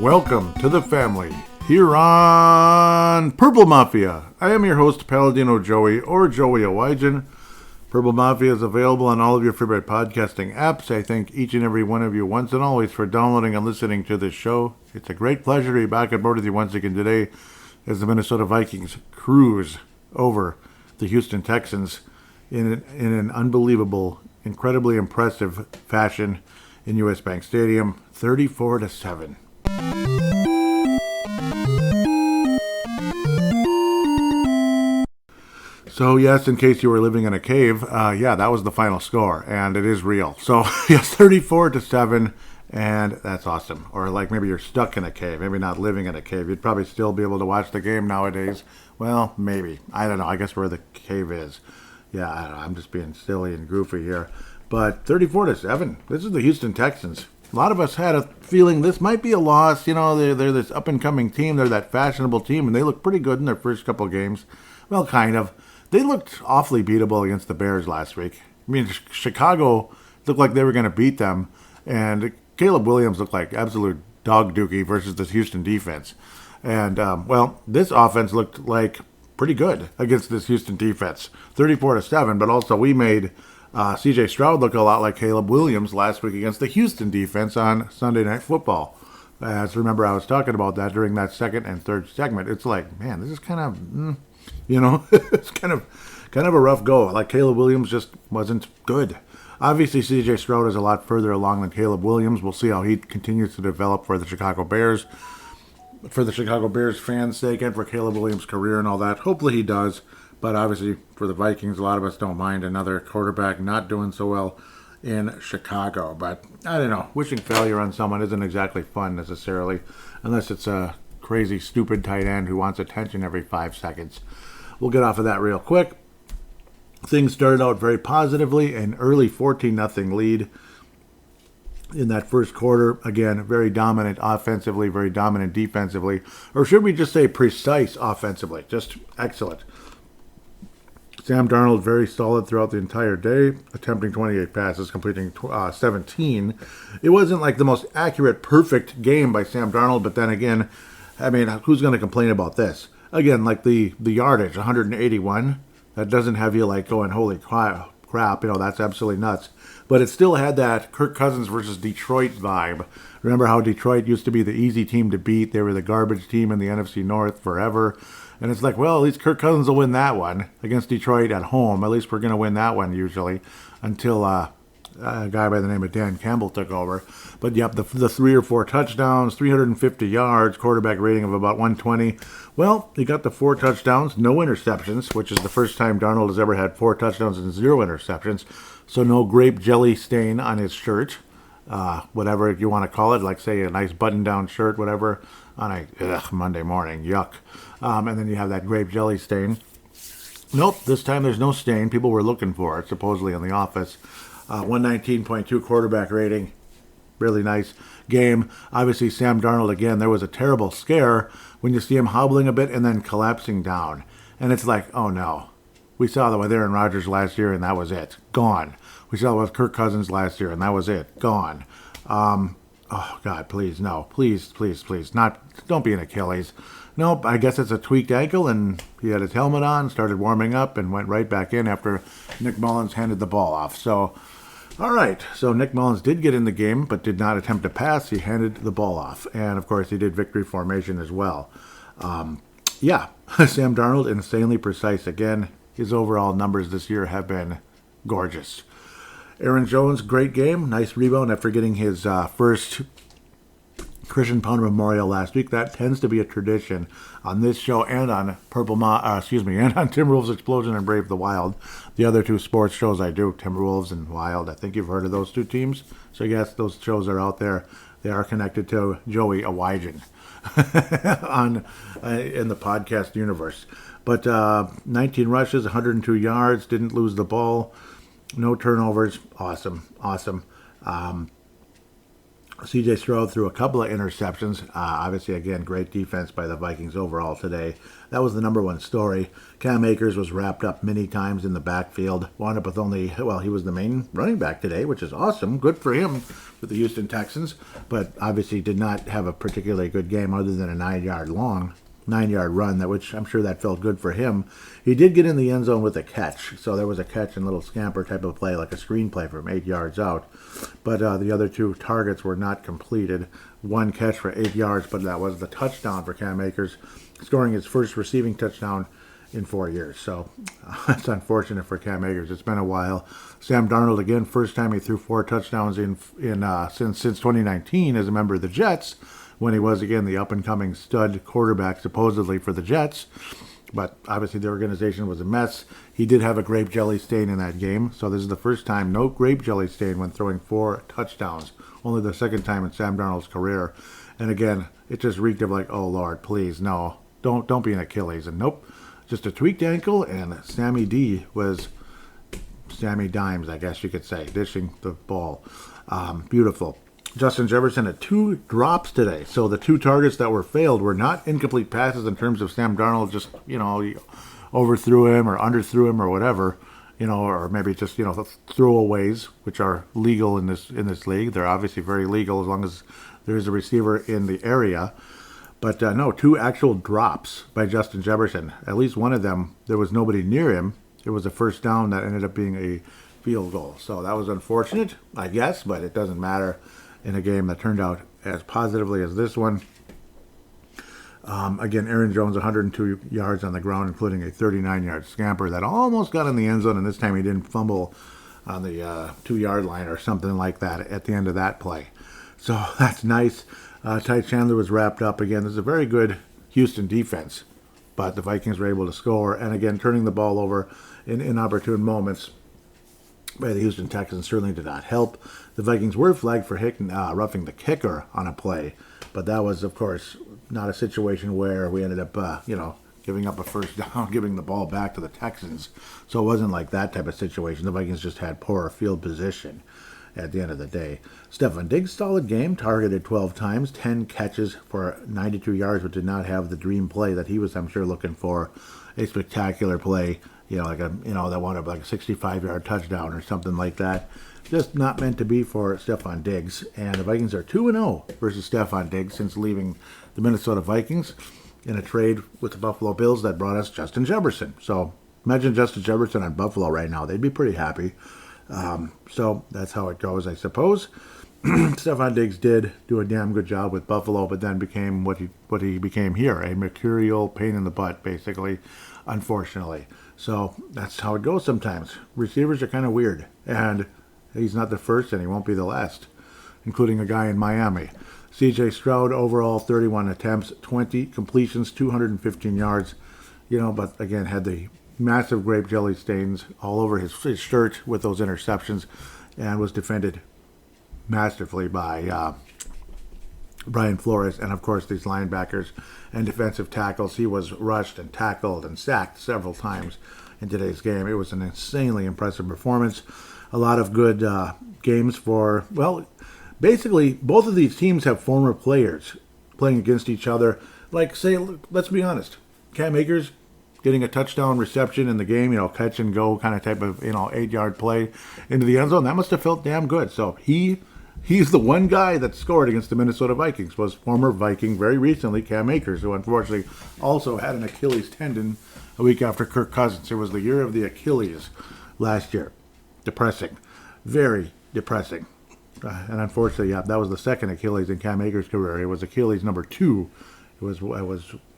Welcome to the family here on Purple Mafia. I am your host, Paladino Joey, or Joey Owygen. Purple Mafia is available on all of your favorite podcasting apps. I thank each and every one of you once and always for downloading and listening to this show. It's a great pleasure to be back on board with you once again today as the Minnesota Vikings cruise over the Houston Texans in an unbelievable, incredibly impressive fashion in US Bank Stadium, 34-7. So yes, in case you were living in a cave, that was the final score, and it is real. So yes, 34-7, and that's awesome. Or like maybe you're stuck in a cave, maybe not living in a cave. You'd probably still be able to watch the game nowadays. Well, maybe. I don't know. I guess where the cave is. Yeah, I don't know. I'm just being silly and goofy here. But 34-7, this is the Houston Texans. A lot of us had a feeling this might be a loss. You know, they're this up-and-coming team. They're that fashionable team, and they look pretty good in their first couple games. Well, kind of. They looked awfully beatable against the Bears last week. I mean, Chicago looked like they were going to beat them, and Caleb Williams looked like absolute dog dookie versus this Houston defense. And, this offense looked like pretty good against this Houston defense. 34-7, but also we made C.J. Stroud look a lot like Caleb Williams last week against the Houston defense on Sunday Night Football. As remember, I was talking about that during that second and third segment. It's like, man, this is kind of... it's kind of a rough go. Like Caleb Williams just wasn't good. Obviously, C.J. Stroud is a lot further along than Caleb Williams. We'll see how he continues to develop for the Chicago Bears. For the Chicago Bears fans' sake and for Caleb Williams' career and all that. Hopefully he does. But obviously, for the Vikings, a lot of us don't mind another quarterback not doing so well in Chicago. But, I don't know. Wishing failure on someone isn't exactly fun necessarily. Unless it's a crazy, stupid tight end who wants attention every 5 seconds. We'll get off of that real quick. Things started out very positively, an early 14-0 lead in that first quarter. Again, very dominant offensively, very dominant defensively. Or should we just say precise offensively? Just excellent. Sam Darnold, very solid throughout the entire day, attempting 28 passes, completing 17. It wasn't like the most accurate, perfect game by Sam Darnold, but then again, I mean, who's going to complain about this? Again, like the yardage, 181, that doesn't have you like going, holy crap, that's absolutely nuts. But it still had that Kirk Cousins versus Detroit vibe. Remember how Detroit used to be the easy team to beat? They were the garbage team in the NFC North forever. And it's like, well, at least Kirk Cousins will win that one against Detroit at home. At least we're going to win that one usually until a guy by the name of Dan Campbell took over. But yep, the 3 or 4 touchdowns, 350 yards, quarterback rating of about 120. Well, he got the 4 touchdowns, no interceptions, which is the first time Darnold has ever had 4 touchdowns and 0 interceptions. So no grape jelly stain on his shirt, whatever you want to call it, like say a nice button-down shirt, whatever, on a Monday morning, yuck. And then you have that grape jelly stain. Nope, this time there's no stain. People were looking for it, supposedly in the office. 119.2 quarterback rating. Really nice game. Obviously, Sam Darnold, again, there was a terrible scare when you see him hobbling a bit and then collapsing down. And it's like, oh no. We saw that with Aaron Rodgers last year, and that was it. Gone. We saw that with Kirk Cousins last year, and that was it. Gone. Oh, God, please, no. Please. Don't be an Achilles. Nope, I guess it's a tweaked ankle, and he had his helmet on, started warming up, and went right back in after Nick Mullins handed the ball off. So, all right. So Nick Mullins did get in the game, but did not attempt to pass. He handed the ball off. And, of course, he did victory formation as well. Sam Darnold, insanely precise again. His overall numbers this year have been gorgeous. Aaron Jones, great game. Nice rebound after getting his first Christian Pound Memorial last week. That tends to be a tradition on this show and on and on Timberwolves Explosion and Brave the Wild. The other 2 sports shows I do, Timberwolves and Wild. I think you've heard of those 2 teams. So yes, those shows are out there. They are connected to Joey Owygen in the podcast universe. But 19 rushes, 102 yards, didn't lose the ball, no turnovers. Awesome. C.J. Stroud threw a couple of interceptions. Obviously, again, great defense by the Vikings overall today. That was the number one story. Cam Akers was wrapped up many times in the backfield. Wound up with only, well, he was the main running back today, which is awesome. Good for him with the Houston Texans. But obviously did not have a particularly good game other than a 9-yard run, which I'm sure that felt good for him. He did get in the end zone with a catch. So there was a catch and little scamper type of play, like a screen play from 8 yards out. But the other two targets were not completed. One catch for 8 yards, but that was the touchdown for Cam Akers, scoring his first receiving touchdown in 4 years. So it's unfortunate for Cam Akers. It's been a while. Sam Darnold, again, first time he threw 4 touchdowns since 2019 as a member of the Jets, when he was, again, the up-and-coming stud quarterback, supposedly, for the Jets. But obviously the organization was a mess. He did have a grape jelly stain in that game, so this is the first time no grape jelly stain when throwing 4 touchdowns. Only the second time in Sam Darnold's career. And again, it just reeked of like, oh, Lord, please, no. Don't be an Achilles. And nope, just a tweaked ankle, and Sammy D was Sammy Dimes, I guess you could say, dishing the ball. Beautiful. Justin Jefferson had 2 drops today. So the 2 targets that were failed were not incomplete passes in terms of Sam Darnold just, he overthrew him or underthrew him or whatever, or maybe just, throwaways, which are legal in this league. They're obviously very legal as long as there is a receiver in the area. But no, 2 actual drops by Justin Jefferson. At least one of them, there was nobody near him. It was a first down that ended up being a field goal. So that was unfortunate, I guess, but it doesn't matter in a game that turned out as positively as this one. Again, Aaron Jones, 102 yards on the ground, including a 39-yard scamper that almost got in the end zone, and this time he didn't fumble on the 2-yard line or something like that at the end of that play. So that's nice. Ty Chandler was wrapped up again. This is a very good Houston defense, but the Vikings were able to score. And again, turning the ball over in inopportune moments by the Houston Texans certainly did not help. The Vikings were flagged for roughing the kicker on a play, but that was, of course, not a situation where we ended up, giving up a first down, giving the ball back to the Texans. So it wasn't like that type of situation. The Vikings just had poor field position at the end of the day. Stefon Diggs, solid game, targeted 12 times, 10 catches for 92 yards, but did not have the dream play that he was, I'm sure, looking for. A spectacular play, that wound up like a 65-yard touchdown or something like that. Just not meant to be for Stefon Diggs. And the Vikings are 2-0 versus Stefon Diggs since leaving the Minnesota Vikings in a trade with the Buffalo Bills that brought us Justin Jefferson. So imagine Justin Jefferson on Buffalo right now. They'd be pretty happy. So that's how it goes, I suppose. Stefon Diggs did do a damn good job with Buffalo, but then became what he became here, a mercurial pain in the butt, basically, unfortunately. So that's how it goes sometimes. Receivers are kind of weird, and he's not the first, and he won't be the last, including a guy in Miami. C.J. Stroud, overall 31 attempts, 20 completions, 215 yards, but again, had the massive grape jelly stains all over his shirt with those interceptions, and was defended masterfully by Brian Flores, and of course these linebackers and defensive tackles. He was rushed and tackled and sacked several times in today's game. It was an insanely impressive performance. A lot of good games for, basically both of these teams have former players playing against each other. Like, say, let's be honest, Cam Akers getting a touchdown reception in the game, catch and go kind of type of, 8-yard play into the end zone. That must have felt damn good. So he's the one guy that scored against the Minnesota Vikings, was former Viking very recently, Cam Akers, who unfortunately also had an Achilles tendon a week after Kirk Cousins. It was the year of the Achilles last year. Depressing. Very depressing. And unfortunately, that was the second Achilles in Cam Akers' career. It was Achilles number 2.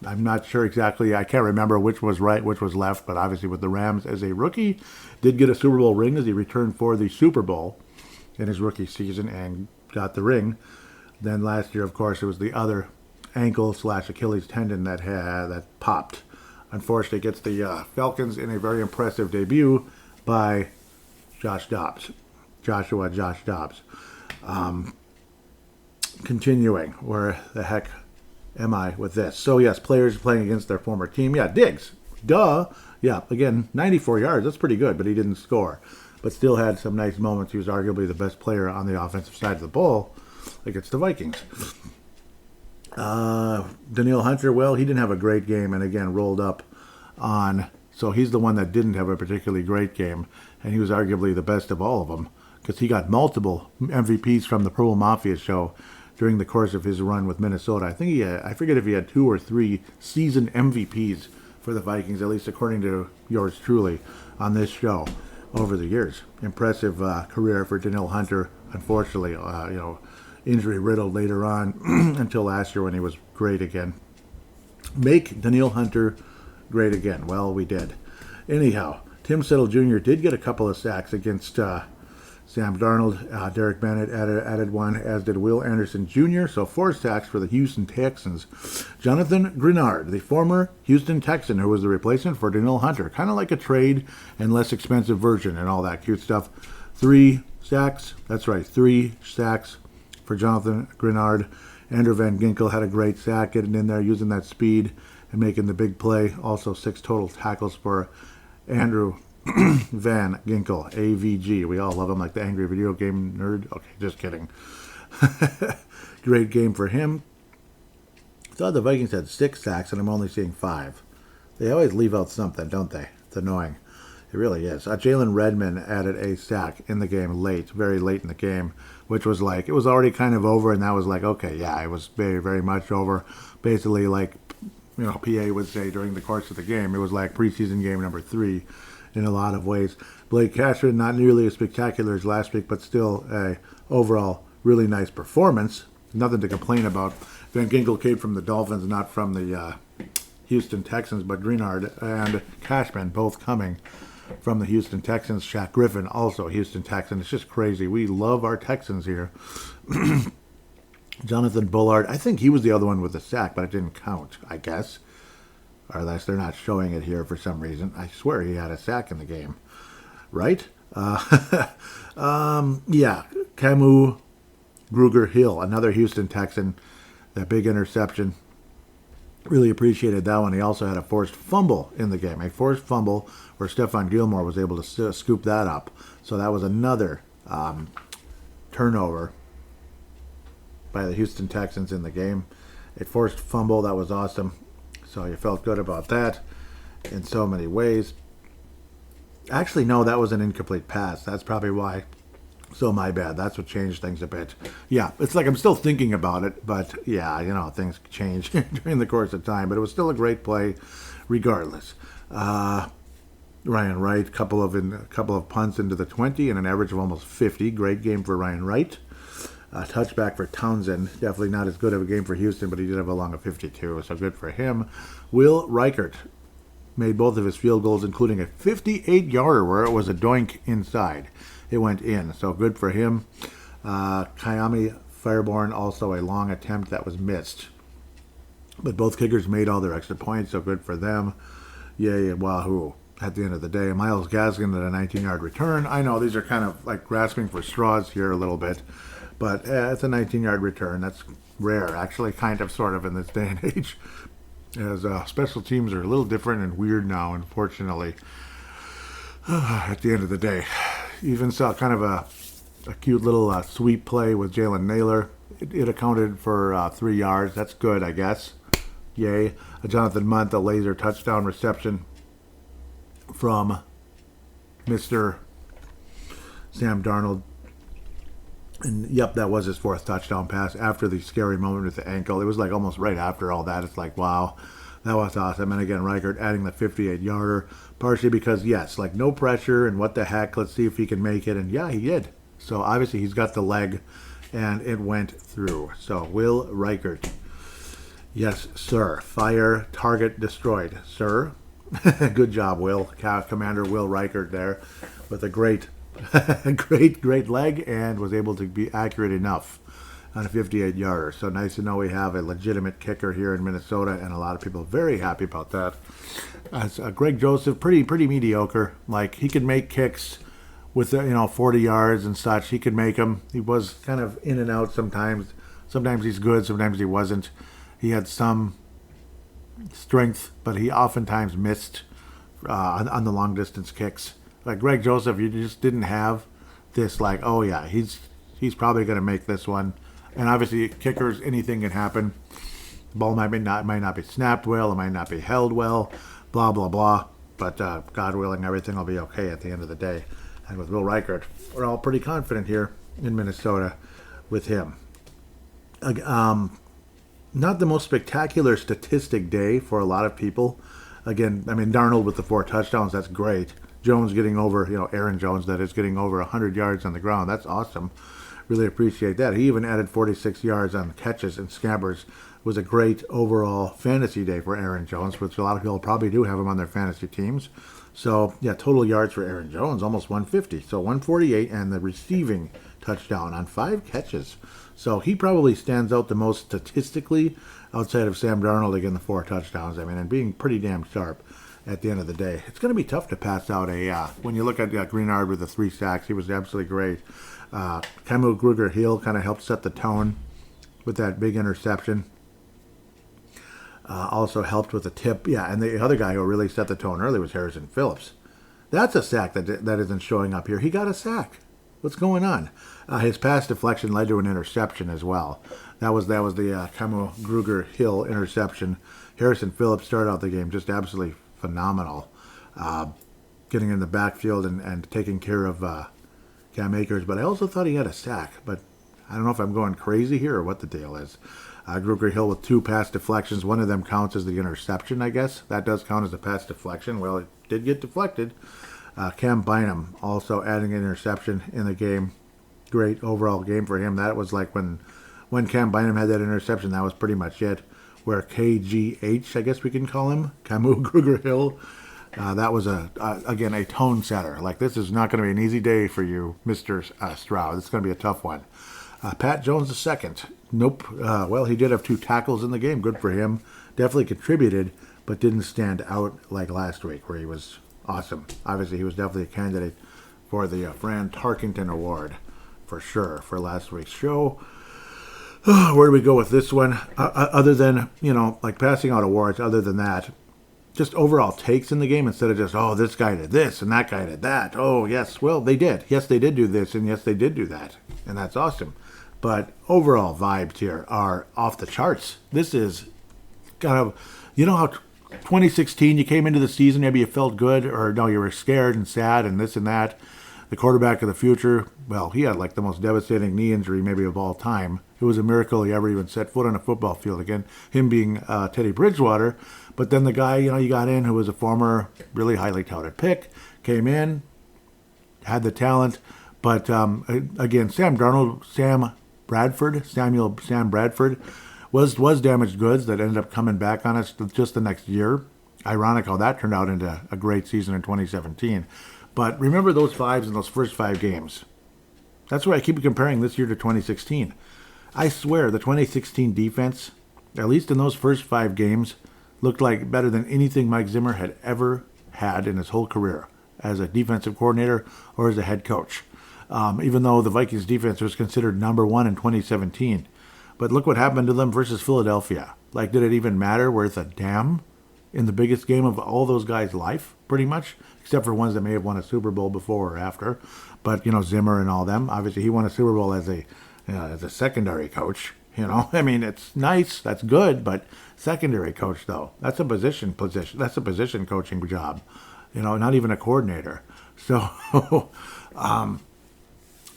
I'm not sure exactly. I can't remember which was right, which was left, but obviously with the Rams as a rookie, did get a Super Bowl ring as he returned for the Super Bowl in his rookie season and got the ring. Then last year, of course, it was the other ankle/Achilles tendon that popped. Unfortunately, gets the Falcons in a very impressive debut by Joshua Dobbs. Continuing, where the heck am I with this? So yes, players playing against their former team. Yeah, Diggs. Duh. Yeah, again, 94 yards. That's pretty good, but he didn't score. But still had some nice moments. He was arguably the best player on the offensive side of the ball. against the Vikings. Danielle Hunter, well, he didn't have a great game, and again, rolled up on, so he's the one that didn't have a particularly great game, and he was arguably the best of all of them, because he got multiple MVPs from the Purple Mafia show during the course of his run with Minnesota. I think he had, I forget if he had 2 or 3 season MVPs for the Vikings, at least according to yours truly on this show over the years. Impressive career for Danielle Hunter. Unfortunately, injury riddled later on until last year when he was great again. Make Danielle Hunter great again. Well, we did. Anyhow, Tim Settle Jr. did get a couple of sacks against Sam Darnold. Derek Bennett added one, as did Will Anderson Jr. So 4 sacks for the Houston Texans. Jonathan Grenard, the former Houston Texan, who was the replacement for Danielle Hunter. Kind of like a trade and less expensive version and all that cute stuff. 3 sacks. That's right, 3 sacks for Jonathan Grenard. Andrew Van Ginkel had a great sack, getting in there, using that speed and making the big play. Also 6 total tackles for Andrew Van Ginkel, AVG. We all love him like the angry video game nerd. Okay, just kidding. Great game for him. I thought the Vikings had 6 sacks, and I'm only seeing 5. They always leave out something, don't they? It's annoying. It really is. Jalen Redmond added a sack in the game late, very late in the game, which was like, it was already kind of over, and that was like, okay, yeah, it was very, very much over. Basically, like, PA would say during the course of the game, it was like preseason game number 3 in a lot of ways. Blake Cashman, not nearly as spectacular as last week, but still a overall really nice performance. Nothing to complain about. Van Ginkel came from the Dolphins, not from the Houston Texans, but Greenard and Cashman both coming from the Houston Texans. Shaq Griffin, also Houston Texan. It's just crazy. We love our Texans here. Jonathan Bullard, I think he was the other one with the sack, but it didn't count, I guess. Or unless they're not showing it here for some reason. I swear he had a sack in the game. Right? Yeah. Camus Gruger Hill, another Houston Texan. That big interception. Really appreciated that one. He also had a forced fumble in the game. A forced fumble where Stephon Gilmore was able to scoop that up. So that was another turnover by the Houston Texans in the game. A forced fumble, that was awesome. So you felt good about that in so many ways. Actually, no, that was an incomplete pass. That's probably why. So my bad. That's what changed things a bit. Yeah, it's like I'm still thinking about it, but yeah, things change during the course of time. But it was still a great play regardless. Ryan Wright, couple of punts into the 20 and an average of almost 50. Great game for Ryan Wright. Touchback for Townsend. Definitely not as good of a game for Houston, but he did have a long of 52, so good for him. Will Reichert made both of his field goals, including a 58-yarder where it was a doink inside. It went in, so good for him. Kyami Fireborn, also a long attempt that was missed. But both kickers made all their extra points, so good for them. Yay and wahoo. At the end of the day, Myles Gaskin at a 19-yard return. I know these are kind of like grasping for straws here a little bit, but it's a 19-yard return. That's rare, actually, kind of, sort of, in this day and age, as special teams are a little different and weird now, unfortunately. At the end of the day, even saw kind of a cute little sweep play with Jalen Naylor. It accounted for 3 yards. That's good, I guess. Yay. Jonathan Munt, a laser touchdown reception from Mr. Sam Darnold. And yep, that was his 4th touchdown pass after the scary moment with the ankle. It was like almost right after all that. It's like, wow, that was awesome. And again, Reichert adding the 58-yarder, partially because, yes, like no pressure and what the heck, let's see if he can make it. And yeah, he did. So obviously he's got the leg and it went through. So Will Reichert. Yes, sir. Fire, target destroyed, sir. Good job, Will. Commander Will Reichert there with a great leg and was able to be accurate enough on a 58-yarder. So nice to know we have a legitimate kicker here in Minnesota, and a lot of people are very happy about that. As Greg Joseph, pretty mediocre. Like, he could make kicks with 40 yards and such. He could make them. He was kind of in and out sometimes. Sometimes he's good, sometimes he wasn't. He had some strength, but he oftentimes missed on the long distance kicks. Like Greg Joseph, you just didn't have this like, oh yeah, he's probably going to make this one. And obviously, kickers, anything can happen. Ball might not be snapped well, it might not be held well, blah, blah, blah. But God willing, everything will be okay at the end of the day. And with Will Reichert, we're all pretty confident here in Minnesota with him. Not the most spectacular statistic day for a lot of people. Again, I mean, Darnold with the 4 touchdowns, that's great. Jones getting over, Aaron Jones, that is, getting over 100 yards on the ground. That's awesome. Really appreciate that. He even added 46 yards on catches and scabbers. It was a great overall fantasy day for Aaron Jones, which a lot of people probably do have him on their fantasy teams. So, yeah, total yards for Aaron Jones, almost 150. So 148, and the receiving touchdown on 5 catches. So he probably stands out the most statistically outside of Sam Darnold, again, the 4 touchdowns. I mean, and being pretty damn sharp at the end of the day. It's going to be tough to pass out when you look at Greenard with the 3 sacks, he was absolutely great. Camu Grugier-Hill kind of helped set the tone with that big interception. Also helped with the tip. Yeah, and the other guy who really set the tone early was Harrison Phillips. That's a sack that isn't showing up here. He got a sack. What's going on? His pass deflection led to an interception as well. That was the Camu Grugier-Hill interception. Harrison Phillips started out the game just absolutely phenomenal. Getting in the backfield and taking care of Cam Akers. But I also thought he had a sack. But I don't know if I'm going crazy here or what the deal is. Grugier-Hill with 2 pass deflections. One of them counts as the interception, I guess. That does count as a pass deflection. Well, it did get deflected. Cam Bynum also adding an interception in the game. Great overall game for him. That was like when Cam Bynum had that interception, that was pretty much it. Where KGH, I guess we can call him, Camu Grugier-Hill, that was, again, a tone setter. Like, this is not going to be an easy day for you, Mr. Stroud. It's going to be a tough one. Pat Jones II. Nope. Well, he did have 2 tackles in the game. Good for him. Definitely contributed, but didn't stand out like last week where he was awesome. Obviously, he was definitely a candidate for the Fran Tarkenton Award for sure for last week's show. Where do we go with this one? Other than, like passing out awards, other than that, just overall takes in the game instead of just, oh, this guy did this and that guy did that. Oh, yes, well, they did. Yes, they did do this, and yes, they did do that. And that's awesome. But overall vibes here are off the charts. This is kind of, how 2016, you came into the season, maybe you felt good, or no, you were scared and sad and this and that. The quarterback of the future, well, he had like the most devastating knee injury maybe of all time. It was a miracle he ever even set foot on a football field again, him being Teddy Bridgewater. But then the guy, you got in who was a former really highly touted pick, came in, had the talent. But again, Sam Bradford was damaged goods that ended up coming back on us just the next year. Ironic how that turned out into a great season in 2017. But remember those 5s in those first 5 games. That's why I keep comparing this year to 2016. I swear the 2016 defense, at least in those first 5 games, looked like better than anything Mike Zimmer had ever had in his whole career as a defensive coordinator or as a head coach. Even though the Vikings defense was considered number 1 in 2017. But look what happened to them versus Philadelphia. Like, did it even matter worth a damn in the biggest game of all those guys' life, pretty much? Except for ones that may have won a Super Bowl before or after. But, Zimmer and all them. Obviously, he won a Super Bowl as a secondary coach. I mean, it's nice. That's good. But secondary coach, though, that's a position. That's a position coaching job. Not even a coordinator. So,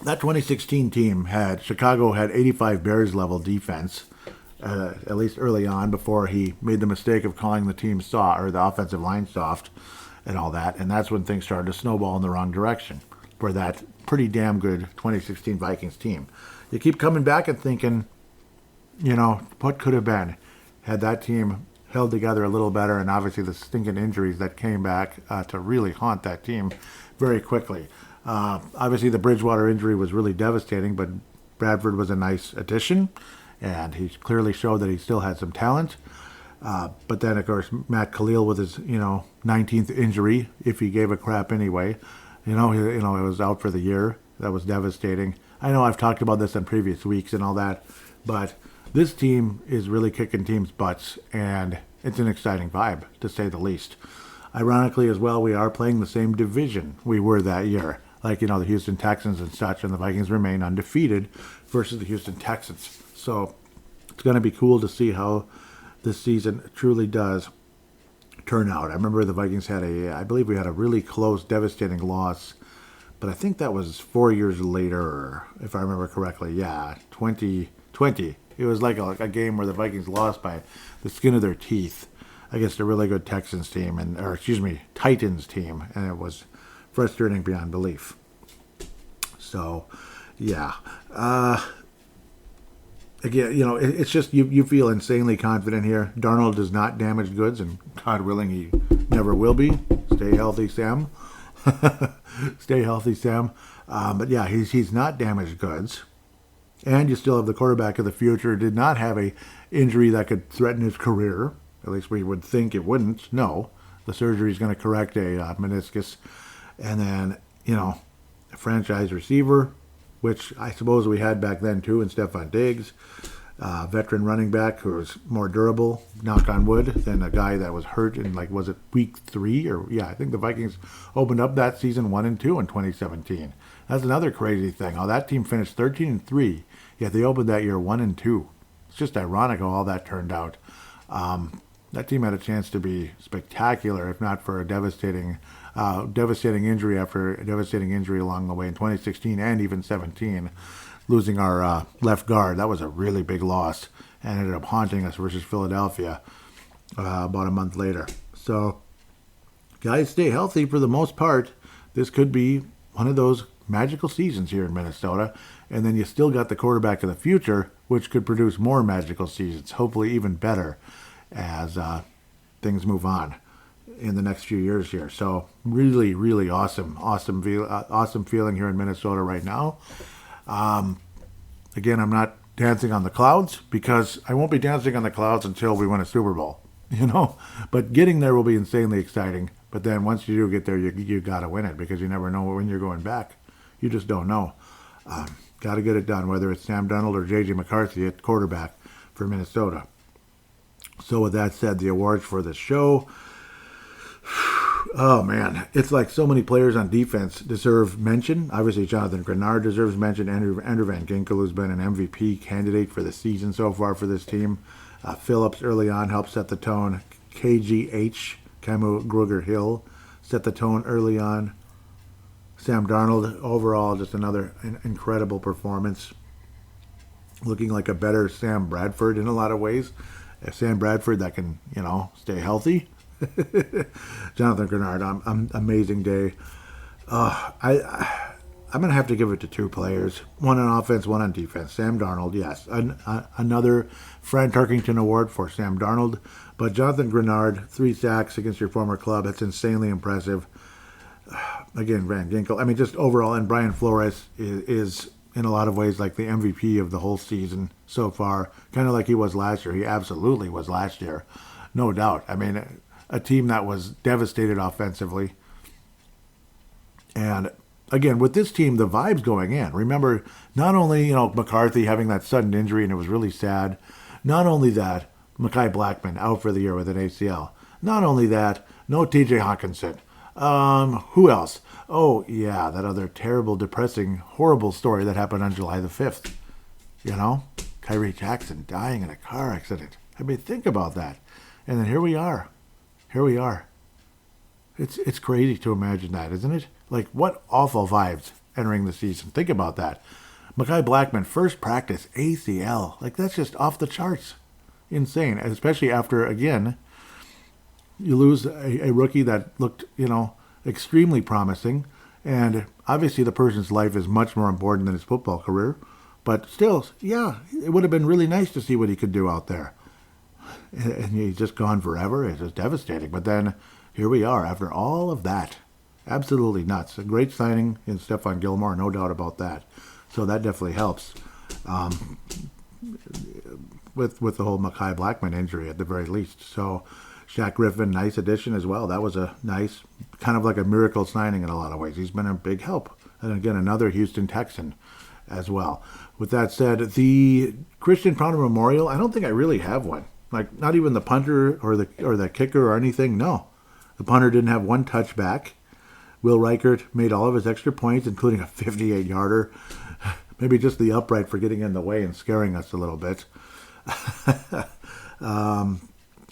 that 2016 team Chicago had 85 Bears level defense, at least early on, before he made the mistake of calling the team soft, or the offensive line soft, and all that. And that's when things started to snowball in the wrong direction for that pretty damn good 2016 Vikings team. You keep coming back and thinking, what could have been had that team held together a little better, and obviously the stinking injuries that came back to really haunt that team very quickly. Obviously, the Bridgewater injury was really devastating, but Bradford was a nice addition, and he clearly showed that he still had some talent. But then, of course, Matt Khalil with his, 19th injury, if he gave a crap anyway, it was out for the year. That was devastating. I know I've talked about this in previous weeks and all that, but this team is really kicking teams' butts, and it's an exciting vibe, to say the least. Ironically, as well, we are playing the same division we were that year. Like, the Houston Texans and such, and the Vikings remain undefeated versus the Houston Texans. So it's going to be cool to see how this season truly does turn out. I remember the Vikings I believe we had a really close, devastating loss, but I think that was 4 years later, if I remember correctly. Yeah, 2020. It was like a game where the Vikings lost by the skin of their teeth against a really good Titans team, and it was frustrating beyond belief. So, yeah. Again, it's just you feel insanely confident here. Darnold does not damage goods, and God willing, he never will be. Stay healthy, Sam. Stay healthy, Sam. But yeah, he's not damaged goods. And you still have the quarterback of the future. Did not have a injury that could threaten his career. At least we would think it wouldn't. No. The surgery is going to correct a meniscus. And then, a franchise receiver, which I suppose we had back then too, in Stephon Diggs. Veteran running back who was more durable, knock on wood, than a guy that was hurt in, was it week 3? I think the Vikings opened up that season 1-2 in 2017. That's another crazy thing. How that team finished 13-3, yet they opened that year 1-2. It's just ironic how all that turned out. That team had a chance to be spectacular, if not for a devastating injury after a devastating injury along the way in 2016 and even 17, losing our left guard. That was a really big loss and ended up haunting us versus Philadelphia about a month later. So, guys, stay healthy for the most part. This could be one of those magical seasons here in Minnesota. And then you still got the quarterback of the future, which could produce more magical seasons, hopefully even better as things move on in the next few years here. So really, really awesome feeling here in Minnesota right now. Again, I'm not dancing on the clouds because I won't be dancing on the clouds until we win a Super Bowl, But getting there will be insanely exciting. But then once you do get there, you got to win it because you never know when you're going back. You just don't know. Got to get it done, whether it's Sam Darnold or J.J. McCarthy at quarterback for Minnesota. So with that said, the awards for this show. Oh, man. It's like so many players on defense deserve mention. Obviously, Jonathan Grenard deserves mention. Andrew Van Ginkel, who's been an MVP candidate for the season so far for this team. Phillips early on helped set the tone. KGH, Camu Gruger-Hill, set the tone early on. Sam Darnold, overall, just another incredible performance. Looking like a better Sam Bradford in a lot of ways. Sam Bradford that can, stay healthy. Jonathan Grenard, amazing day. I'm going to have to give it to two players. One on offense, one on defense. Sam Darnold, yes. Another Fran Tarkington Award for Sam Darnold. But Jonathan Grenard, 3 sacks against your former club. That's insanely impressive. Again, Van Ginkel. Just overall, and Brian Flores is in a lot of ways like the MVP of the whole season so far. Kind of like he was last year. He absolutely was last year. No doubt. A team that was devastated offensively. And again, with this team, the vibes going in. Remember, not only, McCarthy having that sudden injury and it was really sad. Not only that, Mekhi Blackmon out for the year with an ACL. Not only that, no TJ Hawkinson. Who else? Oh, yeah, that other terrible, depressing, horrible story that happened on July the 5th. Kyrie Jackson dying in a car accident. Think about that. And then here we are. It's crazy to imagine that, isn't it? What awful vibes entering the season. Think about that. Mekhi Blackmon, first practice, ACL. That's just off the charts. Insane. Especially after, again, you lose a rookie that looked, extremely promising. And obviously the person's life is much more important than his football career. But still, yeah, it would have been really nice to see what he could do out there. And he's just gone forever. It's just devastating. But then here we are after all of that. Absolutely nuts. A great signing in Stephon Gilmore, no doubt about that. So that definitely helps with the whole Mekhi Blackmon injury at the very least. So Shaq Griffin, nice addition as well. That was a nice, kind of like a miracle signing in a lot of ways. He's been a big help. And again, another Houston Texan as well. With that said, the Christian Ponder Memorial, I don't think I really have one. Not even the punter or the kicker or anything. No. The punter didn't have one touchback. Will Reichert made all of his extra points, including a 58-yarder. Maybe just the upright for getting in the way and scaring us a little bit.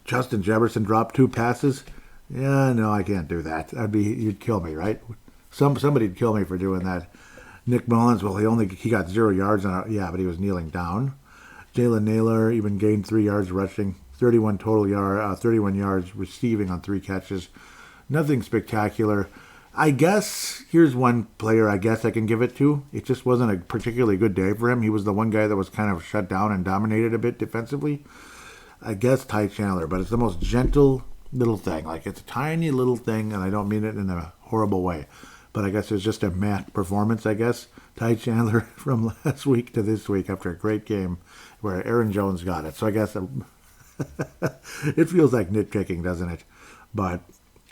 Justin Jefferson dropped 2 passes. Yeah, no, I can't do that. You'd kill me, right? Somebody'd kill me for doing that. Nick Mullins, well, he got 0 yards on it. Yeah, but he was kneeling down. Jalen Naylor even gained 3 yards rushing, 31 yards receiving on 3 catches. Nothing spectacular. I guess here's one player I guess I can give it to. It just wasn't a particularly good day for him. He was the one guy that was kind of shut down and dominated a bit defensively. I guess Ty Chandler, but it's the most gentle little thing. Like, it's a tiny little thing, and I don't mean it in a horrible way. But I guess it's just a meh performance, I guess. Ty Chandler from last week to this week after a great game where Aaron Jones got it. So I guess it feels like nitpicking, doesn't it? But,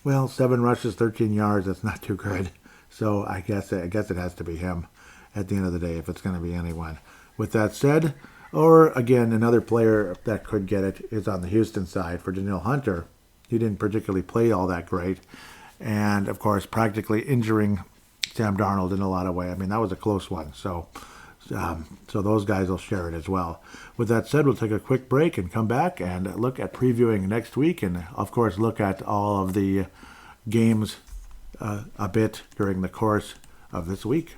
well, 7 rushes, 13 yards, that's not too good. So I guess it has to be him at the end of the day if it's going to be anyone. With that said, or again, another player that could get it is on the Houston side for Danielle Hunter. He didn't particularly play all that great. And, of course, practically injuring Sam Darnold in a lot of ways. I mean, that was a close one. So those guys will share it as well. With that said, we'll take a quick break and come back and look at previewing next week. And, of course, look at all of the games a bit during the course of this week.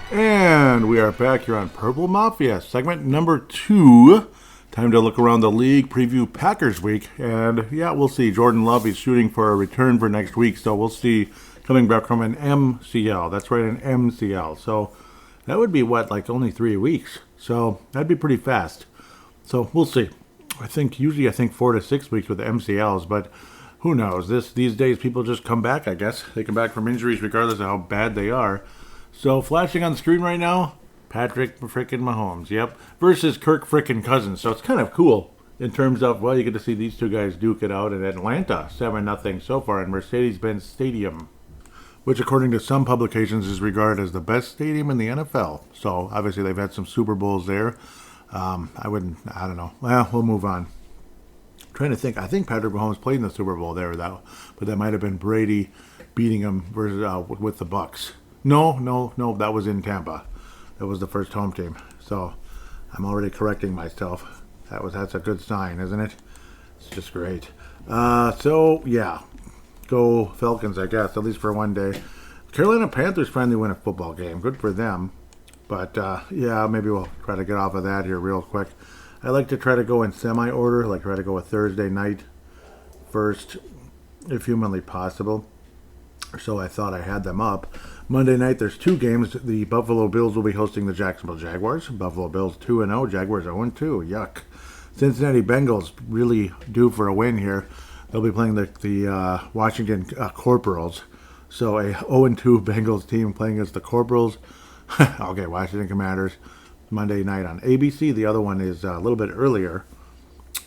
And we are back here on Purple Mafia, segment number 2. Time to look around the league, preview Packers week. And yeah, we'll see. Jordan Love is shooting for a return for next week. So we'll see, coming back from an MCL. That's right, an MCL. So that would be like only 3 weeks. So that'd be pretty fast. So we'll see. Usually 4 to 6 weeks with the MCLs, but who knows? These days people just come back, I guess. They come back from injuries regardless of how bad they are. So, flashing on the screen right now, Patrick frickin' Mahomes, yep, versus Kirk frickin' Cousins. So, it's kind of cool in terms of, well, you get to see these two guys duke it out in Atlanta, 7-0 so far in Mercedes-Benz Stadium, which, according to some publications, is regarded as the best stadium in the NFL. So, obviously, they've had some Super Bowls there. I don't know. Well, we'll move on. I'm trying to think. I think Patrick Mahomes played in the Super Bowl there, though, but that might have been Brady beating him versus, with the Bucs. No, that was in Tampa. That was the first home team. So I'm already correcting myself. That's a good sign, isn't it? It's just great. So yeah, go Falcons, I guess, at least for one day. Carolina Panthers finally win a football game. Good for them. But yeah, maybe we'll try to get off of that here real quick. I like to try to go in semi-order, like try to go with Thursday night first, if humanly possible. So I thought I had them up. Monday night, there's 2 games. The Buffalo Bills will be hosting the Jacksonville Jaguars. Buffalo Bills 2-0, Jaguars 0-2. Yuck. Cincinnati Bengals really due for a win here. They'll be playing the Washington Corporals. So a 0-2 Bengals team playing against the Corporals. Okay, Washington Commanders. Monday night on ABC. The other one is a little bit earlier,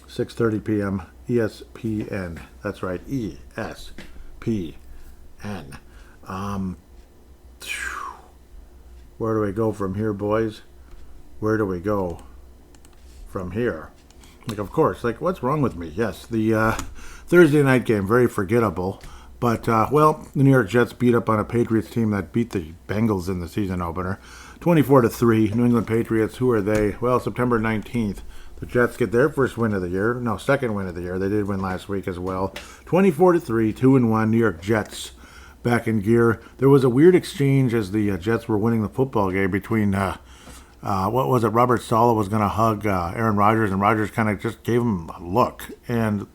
6:30 p.m. ESPN. That's right, ESPN. Where do we go from here, boys? Where do we go from here? Of course, what's wrong with me? Yes, the Thursday night game, very forgettable. But, the New York Jets beat up on a Patriots team that beat the Bengals in the season opener. 24-3, New England Patriots, who are they? Well, September 19th. The Jets get their first win of the year. No, second win of the year. They did win last week as well. 24-3, 2-1, New York Jets back in gear. There was a weird exchange as the Jets were winning the football game between, Robert Saleh was going to hug Aaron Rodgers, and Rodgers kind of just gave him a look. And,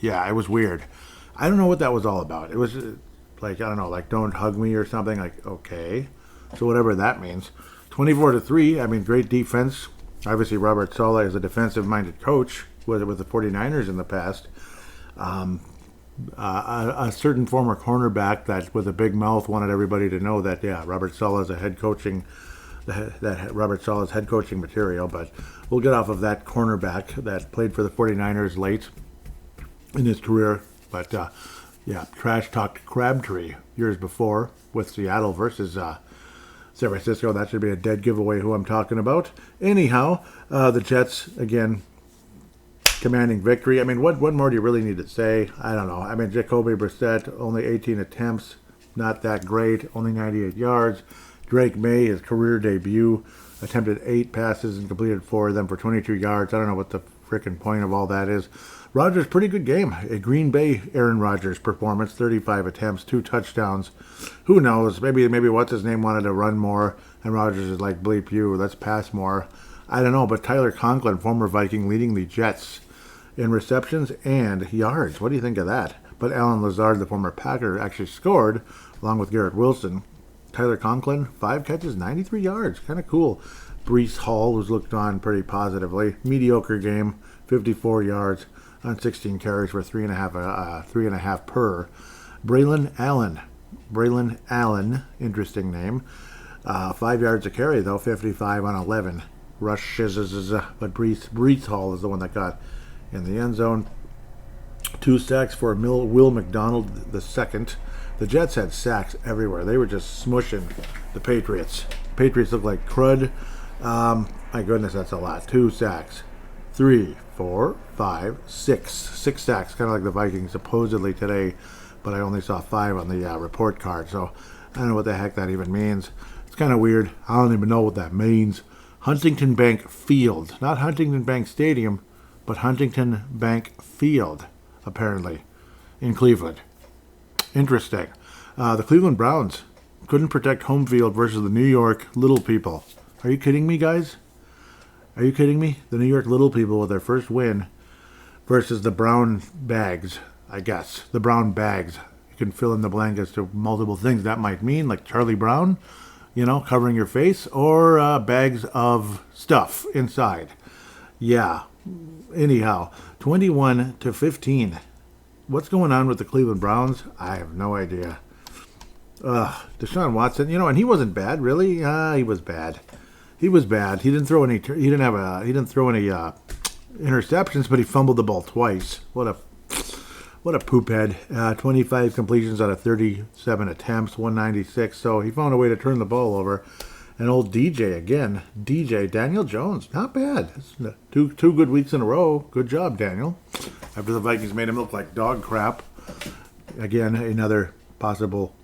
yeah, it was weird. I don't know what that was all about. It was don't hug me or something. Okay. So whatever that means. 24-3, great defense. Obviously, Robert Saleh is a defensive-minded coach with the 49ers in the past. A certain former cornerback that with a big mouth wanted everybody to know that, yeah, Robert Saleh is a head coaching, that Robert Saleh is head coaching material. But we'll get off of that cornerback that played for the 49ers late in his career. But yeah, trash talked Crabtree years before with Seattle versus San Francisco. That should be a dead giveaway who I'm talking about. Anyhow, the Jets, again, commanding victory. I mean, what more do you really need to say? I don't know. I mean, Jacoby Brissett, only 18 attempts, not that great, only 98 yards. Drake May, his career debut, attempted 8 passes and completed 4 of them for 22 yards. I don't know what the freaking point of all that is. Rodgers, pretty good game. A Green Bay Aaron Rodgers performance, 35 attempts, 2 touchdowns. Who knows? Maybe what's his name wanted to run more, and Rodgers is like, bleep you, let's pass more. I don't know, but Tyler Conklin, former Viking, leading the Jets in receptions and yards. What do you think of that? But Alan Lazard, the former Packer, actually scored, along with Garrett Wilson. Tyler Conklin, 5 catches, 93 yards. Kind of cool. Breece Hall, who's looked on pretty positively. Mediocre game, 54 yards on 16 carries for 3.5 per. Braylon Allen, interesting name. 5 yards a carry, though, 55 on 11 rushes. But Breece Hall is the one that got in the end zone. 2 sacks for Will McDonald the second. The Jets had sacks everywhere. They were just smushing the Patriots. Patriots look like crud. My goodness, that's a lot. 2 sacks. 3, 4, 5, 6. 6 sacks, kind of like the Vikings supposedly today, but I only saw 5 on the report card, so I don't know what the heck that even means. It's kind of weird. I don't even know what that means. Huntington Bank Field. Not Huntington Bank Stadium, but Huntington Bank Field, apparently, in Cleveland. Interesting. The Cleveland Browns couldn't protect home field versus the New York Little People. Are you kidding me, guys? Are you kidding me? The New York Little People with their first win versus the Brown Bags, I guess. The Brown Bags. You can fill in the blank as to multiple things that might mean, like Charlie Brown, covering your face, or bags of stuff inside. Yeah. Anyhow, 21-15. What's going on with the Cleveland Browns? I have no idea. Deshaun Watson, and he wasn't bad, really. He was bad. He was bad. He didn't throw any. He didn't throw any interceptions, but he fumbled the ball twice. What a poop head. 25 completions out of 37 attempts, 196. So he found a way to turn the ball over. And old DJ again. DJ Daniel Jones, not bad. Two good weeks in a row. Good job, Daniel. After the Vikings made him look like dog crap. Again, another possible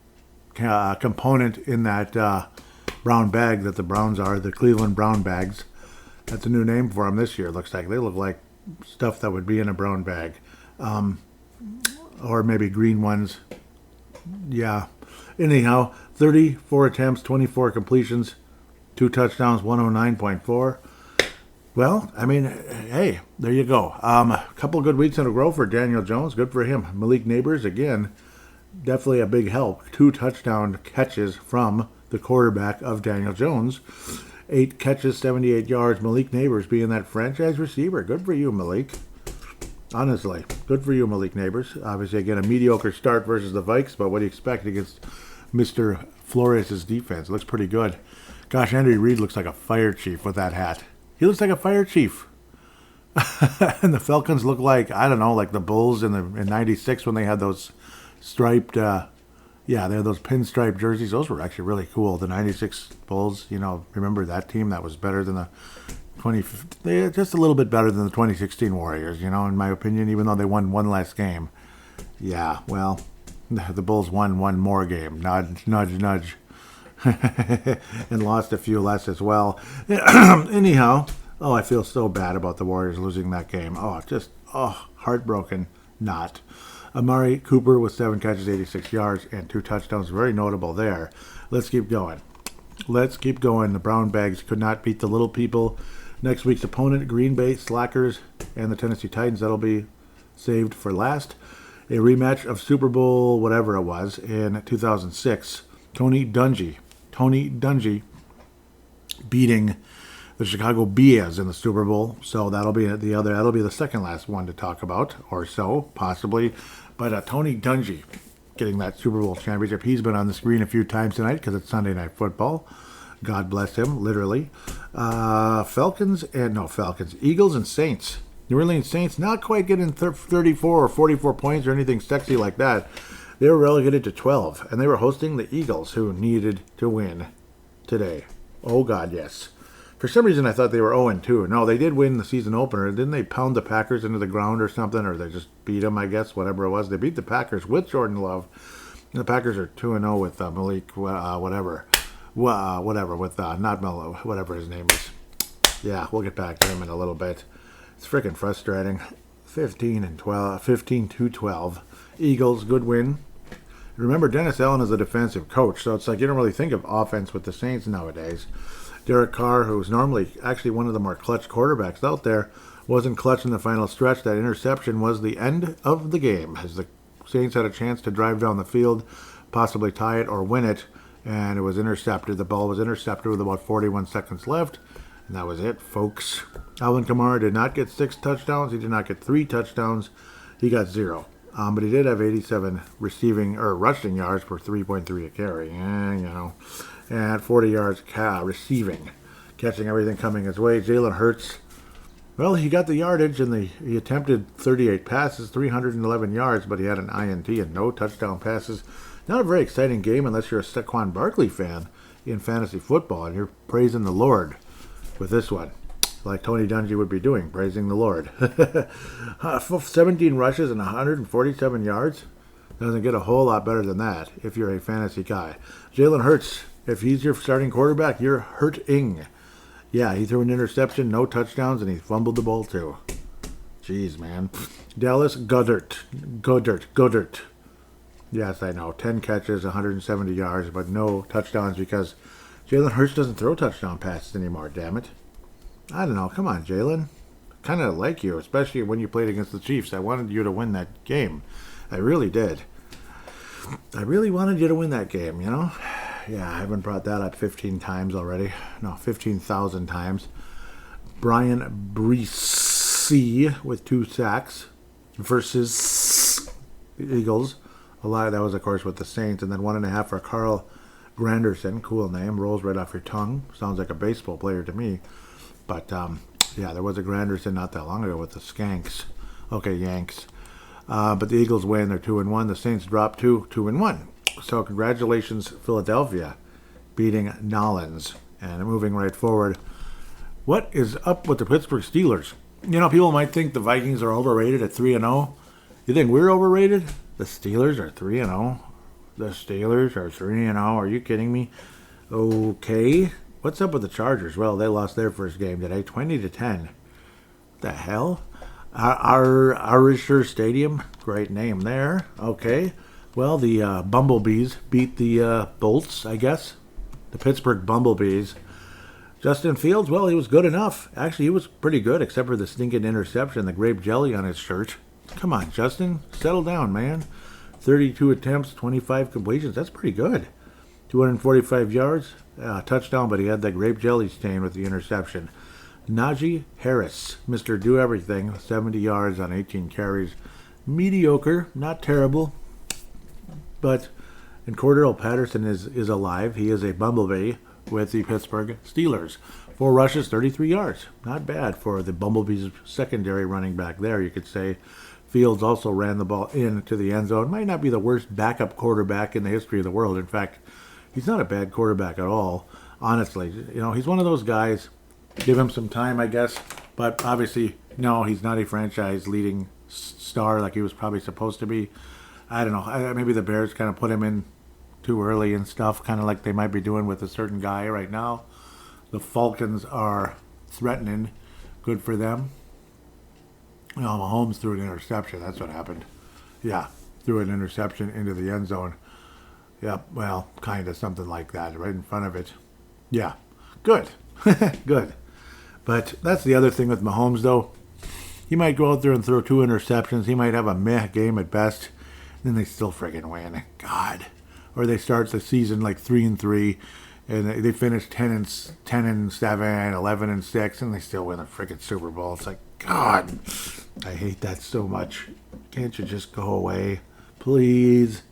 component in that brown bag that the Browns are, the Cleveland Brown Bags. That's a new name for them this year, looks like. They look like stuff that would be in a brown bag. Or maybe green ones. Yeah. Anyhow, 34 attempts, 24 completions, 2 touchdowns, 109.4. Well, I mean, hey, there you go. A couple good weeks in a row for Daniel Jones. Good for him. Malik Neighbors, again, definitely a big help. 2 touchdown catches from the quarterback of Daniel Jones. 8 catches, 78 yards. Malik Neighbors being that franchise receiver. Good for you, Malik. Honestly, good for you, Malik Neighbors. Obviously, again, a mediocre start versus the Vikes, but what do you expect against Mr. Flores' defense? Looks pretty good. Gosh, Andy Reid looks like a fire chief with that hat. He looks like a fire chief. And the Falcons look like, I don't know, like the Bulls in '96 when they had those striped, they had those pinstripe jerseys. Those were actually really cool. The '96 Bulls, remember that team? That was better than the just a little bit better than the 2016 Warriors, in my opinion, even though they won one less game. Yeah, well, the Bulls won one more game. Nudge, nudge, nudge. And lost a few less as well. Anyhow, I feel so bad about the Warriors losing that game. Heartbroken. Not. Amari Cooper with 7 catches, 86 yards, and 2 touchdowns. Very notable there. Let's keep going. The Brown Bags could not beat the Little People. Next week's opponent, Green Bay Slackers and the Tennessee Titans. That'll be saved for last. A rematch of Super Bowl, whatever it was, in 2006. Tony Dungy beating the Chicago Bears in the Super Bowl. So that'll be the second last one to talk about, or so, possibly. But Tony Dungy getting that Super Bowl championship. He's been on the screen a few times tonight because it's Sunday Night Football. God bless him, literally. Eagles and Saints. New Orleans Saints not quite getting 34 or 44 points or anything sexy like that. They were relegated to 12, and they were hosting the Eagles, who needed to win today. Oh, God, yes. For some reason, I thought they were 0-2. No, they did win the season opener. Didn't they pound the Packers into the ground or something? Or they just beat them, I guess, whatever it was. They beat the Packers with Jordan Love. And the Packers are 2-0 with Malik, not Melo, whatever his name is. Yeah, we'll get back to him in a little bit. It's freaking frustrating. 15-12. Eagles, good win. Remember, Dennis Allen is a defensive coach, so it's like you don't really think of offense with the Saints nowadays. Derek Carr, who's normally actually one of the more clutch quarterbacks out there, wasn't clutch in the final stretch. That interception was the end of the game, as the Saints had a chance to drive down the field, possibly tie it or win it, and it was intercepted. The ball was intercepted with about 41 seconds left, and that was it, folks. Alvin Kamara did not get 6 touchdowns. He did not get 3 touchdowns. He got 0. But he did have 87 rushing yards for 3.3 a carry, and 40 yards receiving, catching everything coming his way. Jalen Hurts, well, he got the yardage, and he attempted 38 passes, 311 yards, but he had an INT and no touchdown passes. Not a very exciting game unless you're a Saquon Barkley fan in fantasy football, and you're praising the Lord with this one, like Tony Dungy would be doing, praising the Lord. 17 rushes and 147 yards. Doesn't get a whole lot better than that if you're a fantasy guy. Jalen Hurts, if he's your starting quarterback, you're hurting. Yeah, he threw an interception, no touchdowns, and he fumbled the ball too. Jeez, man. Dallas Goedert. Yes, I know. 10 catches, 170 yards, but no touchdowns because Jalen Hurts doesn't throw touchdown passes anymore, damn it. I don't know. Come on, Jalen. Kind of like you, especially when you played against the Chiefs. I wanted you to win that game. I really did. I really wanted you to win that game, Yeah, I haven't brought that up 15 times already. No, 15,000 times. Brian Breesy with 2 sacks versus the Eagles. A lot of that was, of course, with the Saints. And then 1.5 for Carl Granderson. Cool name. Rolls right off your tongue. Sounds like a baseball player to me. But, there was a Granderson not that long ago with the Skanks. Okay, Yanks. But the Eagles win. They're 2-1. The Saints drop 2-1. So congratulations, Philadelphia, beating Nolans. And moving right forward, what is up with the Pittsburgh Steelers? People might think the Vikings are overrated at 3-0. You think we're overrated? The Steelers are 3-0. The Steelers are 3-0. Are you kidding me? Okay. What's up with the Chargers? Well, they lost their first game today, 20-10. What the hell? Arisher Stadium, great name there. Okay. Well, the Bumblebees beat the Bolts, I guess. The Pittsburgh Bumblebees. Justin Fields, well, he was good enough. Actually, he was pretty good, except for the stinking interception, the grape jelly on his shirt. Come on, Justin. Settle down, man. 32 attempts, 25 completions. That's pretty good. 245 yards, touchdown, but he had that grape jelly stain with the interception. Najee Harris, Mr. Do-Everything, 70 yards on 18 carries. Mediocre, not terrible. But, and Cordell Patterson is alive. He is a Bumblebee with the Pittsburgh Steelers. 4 rushes, 33 yards. Not bad for the Bumblebees' secondary running back there, you could say. Fields also ran the ball into the end zone. Might not be the worst backup quarterback in the history of the world. In fact, he's not a bad quarterback at all, honestly. He's one of those guys, give him some time, I guess. But obviously, no, he's not a franchise leading star like he was probably supposed to be. I don't know. Maybe the Bears kind of put him in too early and stuff, kind of like they might be doing with a certain guy right now. The Falcons are threatening. Good for them. Mahomes threw an interception. That's what happened. Yeah, threw an interception into the end zone. Yeah, well, kind of something like that, right in front of it. Yeah, good. Good. But that's the other thing with Mahomes, though. He might go out there and throw 2 interceptions. He might have a meh game at best. Then they still friggin' win. God. Or they start the season like 3-3, and they finish 10-7, 11-6, and they still win a friggin' Super Bowl. It's like, God, I hate that so much. Can't you just go away? Please,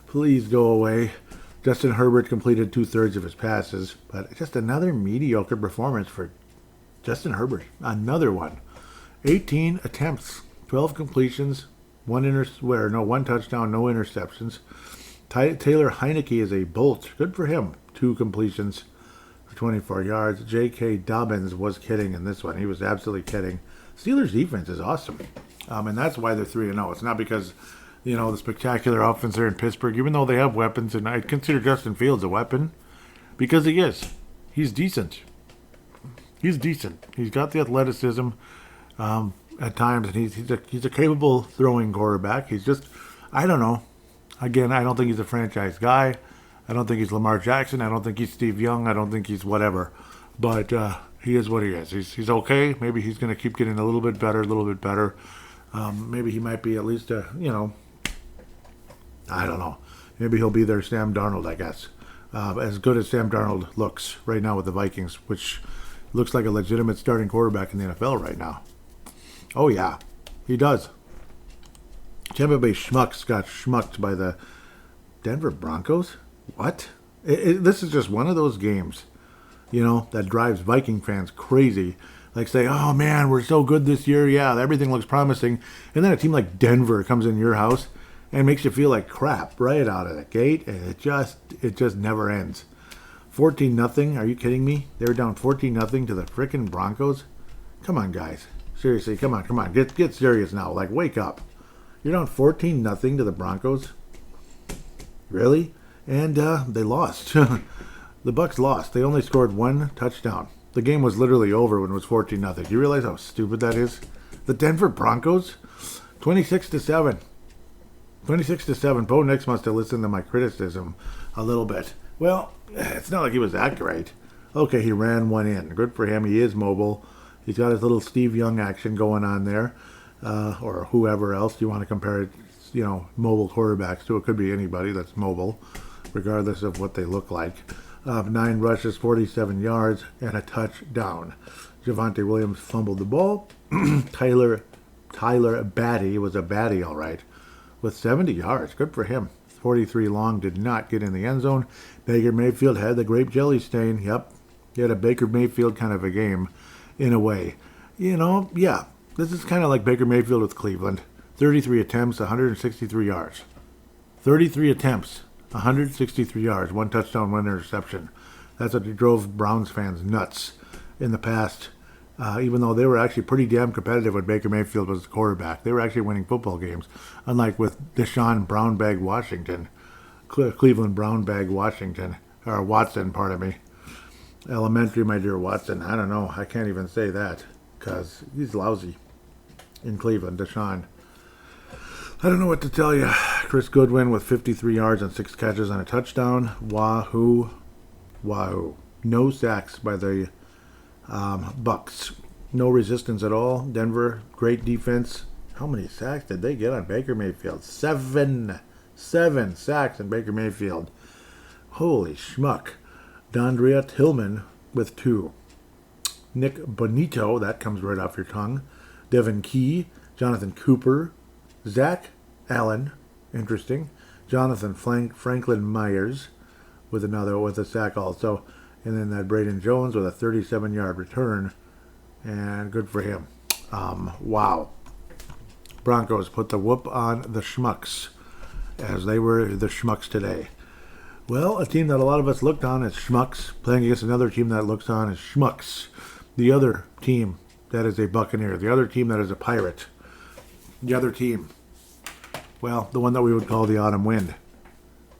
please go away. Justin Herbert completed 2/3 of his passes, but just another mediocre performance for Justin Herbert. Another one. 18 attempts, 12 completions, one touchdown, no interceptions. Taylor Heineke is a bolt. Good for him. 2 completions for 24 yards. J.K. Dobbins was kidding in this one. He was absolutely kidding. Steelers defense is awesome. And that's why they're 3-0. It's not because, the spectacular offense there in Pittsburgh, even though they have weapons, and I consider Justin Fields a weapon, because he is. He's decent. He's decent. He's got the athleticism at times, and he's a capable throwing quarterback. He's just, I don't know. Again, I don't think he's a franchise guy. I don't think he's Lamar Jackson. I don't think he's Steve Young. I don't think he's whatever. But he is what he is. He's okay. Maybe he's going to keep getting a little bit better. Maybe he might be at least I don't know. Maybe he'll be their Sam Darnold, I guess. As good as Sam Darnold looks right now with the Vikings, which looks like a legitimate starting quarterback in the NFL right now. Oh, yeah. He does. Tampa Bay Schmucks got schmucked by the Denver Broncos? What? This is just one of those games, that drives Viking fans crazy. Like say, oh man, we're so good this year. Yeah, everything looks promising. And then a team like Denver comes in your house and makes you feel like crap right out of the gate. And it just never ends. 14-0. Are you kidding me? They were down 14-0 to the frickin' Broncos. Come on, guys. Seriously, come on. Get serious now. Like, wake up. You're down 14-0 to the Broncos? Really? And they lost. The Bucs lost. They only scored 1 touchdown. The game was literally over when it was 14-0. Do you realize how stupid that is? The Denver Broncos? 26-7. 26-7. Bo Nix must have listened to my criticism a little bit. Well, it's not like he was that great. Okay, he ran one in. Good for him. He is mobile. He's got his little Steve Young action going on there. Or whoever else you want to compare it, mobile quarterbacks to. It could be anybody that's mobile, regardless of what they look like. 9 rushes, 47 yards, and a touchdown. Javonte Williams fumbled the ball. Tyler Batty was a Batty, all right, with 70 yards. Good for him. 43 long, did not get in the end zone. Baker Mayfield had the grape jelly stain. Yep, he had a Baker Mayfield kind of a game, in a way. Yeah, this is kind of like Baker Mayfield with Cleveland. 33 attempts, 163 yards. 33 attempts. 163 yards, 1 touchdown, 1 interception. That's what drove Browns fans nuts in the past, even though they were actually pretty damn competitive when Baker Mayfield was the quarterback. They were actually winning football games, unlike with Deshaun Brownbag Washington, Cleveland Brownbag Washington, or Watson, pardon me. Elementary, my dear Watson. I don't know. I can't even say that because he's lousy in Cleveland, Deshaun. I don't know what to tell you. Chris Goodwin with 53 yards and 6 catches and a touchdown. Wahoo. No sacks by the Bucs. No resistance at all. Denver, great defense. How many sacks did they get on Baker Mayfield? 7 sacks on Baker Mayfield. Holy schmuck. Dondria Tillman with 2. Nick Bonito, that comes right off your tongue. Devin Key, Jonathan Cooper, Zach Allen, interesting. Jonathan Franklin Myers with a sack also. And then that Braden Jones with a 37-yard return. And good for him. Wow. Broncos put the whoop on the Schmucks, as they were the Schmucks today. Well, a team that a lot of us looked on as Schmucks, playing against another team that looks on as Schmucks. The other team that is a Buccaneer. The other team that is a Pirate. The other team, well, the one that we would call the Autumn Wind,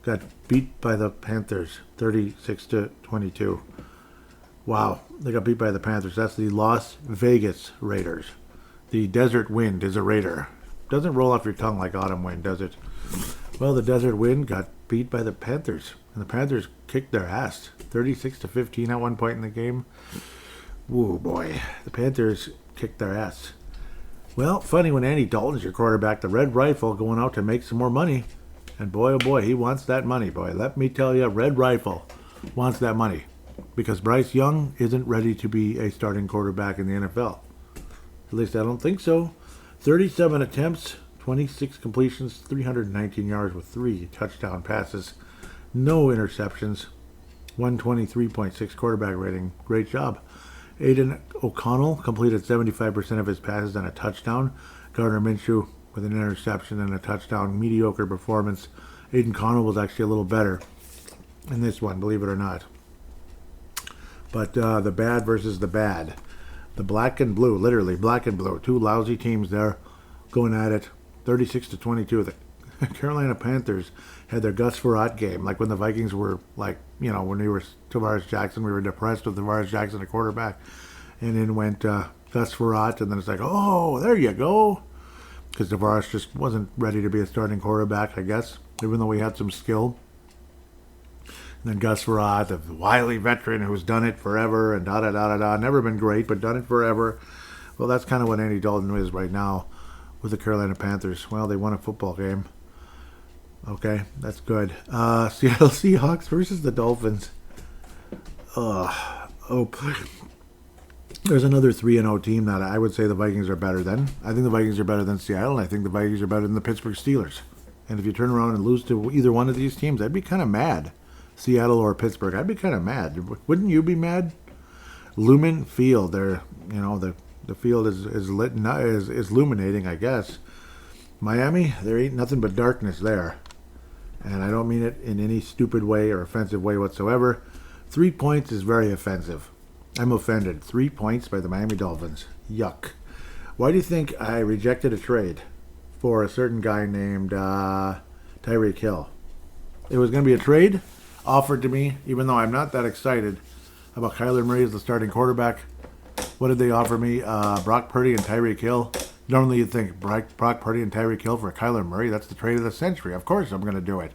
got beat by the Panthers, 36-22. Wow, they got beat by the Panthers. That's the Las Vegas Raiders. The Desert Wind is a Raider. Doesn't roll off your tongue like Autumn Wind, does it? Well, the Desert Wind got beat by the Panthers, and the Panthers kicked their ass, 36-15 at one point in the game. Whoa, boy, the Panthers kicked their ass. Well, funny when Andy Dalton's your quarterback, the Red Rifle going out to make some more money. And boy, oh boy, he wants that money, boy. Let me tell you, Red Rifle wants that money. Because Bryce Young isn't ready to be a starting quarterback in the NFL. At least I don't think so. 37 attempts, 26 completions, 319 yards with 3 touchdown passes, no interceptions, 123.6 quarterback rating. Great job. Aiden O'Connell completed 75% of his passes and a touchdown. Gardner Minshew with an interception and a touchdown. Mediocre performance. Aiden O'Connell was actually a little better in this one, believe it or not. But the bad versus the bad. The black and blue, literally black and blue. Two lousy teams there going at it. 36-22. The Carolina Panthers had their Gus Frerotte game. Like when the Vikings were like, when we were Tavares Jackson, we were depressed with Tavares Jackson, a quarterback. And then went Gus Frerotte, and then it's like, oh, there you go. Because Tavares just wasn't ready to be a starting quarterback, I guess, even though he had some skill. And then Gus Frerotte, the wily veteran who's done it forever and da-da-da-da-da. Never been great, but done it forever. Well, that's kind of what Andy Dalton is right now with the Carolina Panthers. Well, they won a football game. Okay, that's good. Seattle Seahawks versus the Dolphins. There's another 3-0 team that I would say the Vikings are better than. I think the Vikings are better than Seattle, and I think the Vikings are better than the Pittsburgh Steelers. And if you turn around and lose to either one of these teams, I'd be kind of mad. Seattle or Pittsburgh, I'd be kind of mad. Wouldn't you be mad? Lumen Field, the field is lit, is illuminating, I guess. Miami, there ain't nothing but darkness there. And I don't mean it in any stupid way or offensive way whatsoever. 3 points is very offensive. I'm offended. 3 points by the Miami Dolphins. Yuck. Why do you think I rejected a trade for a certain guy named Tyreek Hill? It was going to be a trade offered to me, even though I'm not that excited about Kyler Murray as the starting quarterback. What did they offer me? Brock Purdy and Tyreek Hill. Normally you'd think Brock Purdy and Tyreek Hill for Kyler Murray. That's the trade of the century. Of course I'm going to do it.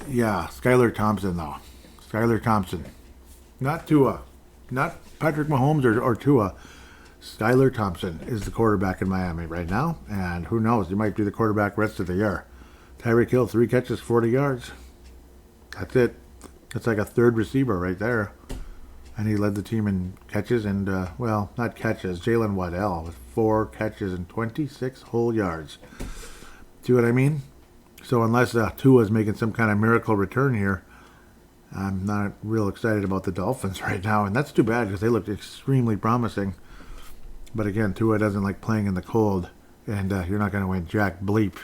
Yeah, Skylar Thompson, though. Skylar Thompson. Not Tua. Not Patrick Mahomes or Tua. Skylar Thompson is the quarterback in Miami right now. And who knows? He might be the quarterback rest of the year. Tyreek Hill, 3 catches, 40 yards. That's it. That's like a third receiver right there. And he led the team in catches and, not catches. Jalen Waddell with 4 catches and 26 whole yards. See what I mean? So unless Tua is making some kind of miracle return here, I'm not real excited about the Dolphins right now. And that's too bad because they looked extremely promising. But again, Tua doesn't like playing in the cold. And you're not going to win jack bleep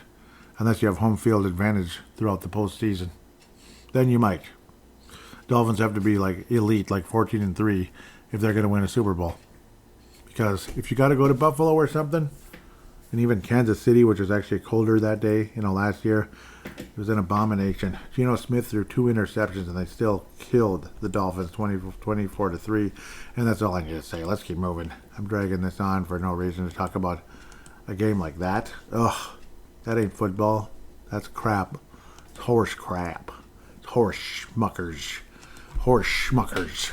unless you have home field advantage throughout the postseason. Then you might. Dolphins have to be like elite, like 14-3, if they're going to win a Super Bowl. Because if you got to go to Buffalo or something, and even Kansas City, which was actually colder that day, last year, it was an abomination. Geno Smith threw 2 interceptions, and they still killed the Dolphins 24-3. And that's all I need to say. Let's keep moving. I'm dragging this on for no reason to talk about a game like that. Ugh, that ain't football. That's crap. It's horse crap. It's horse schmuckers. Horse schmuckers.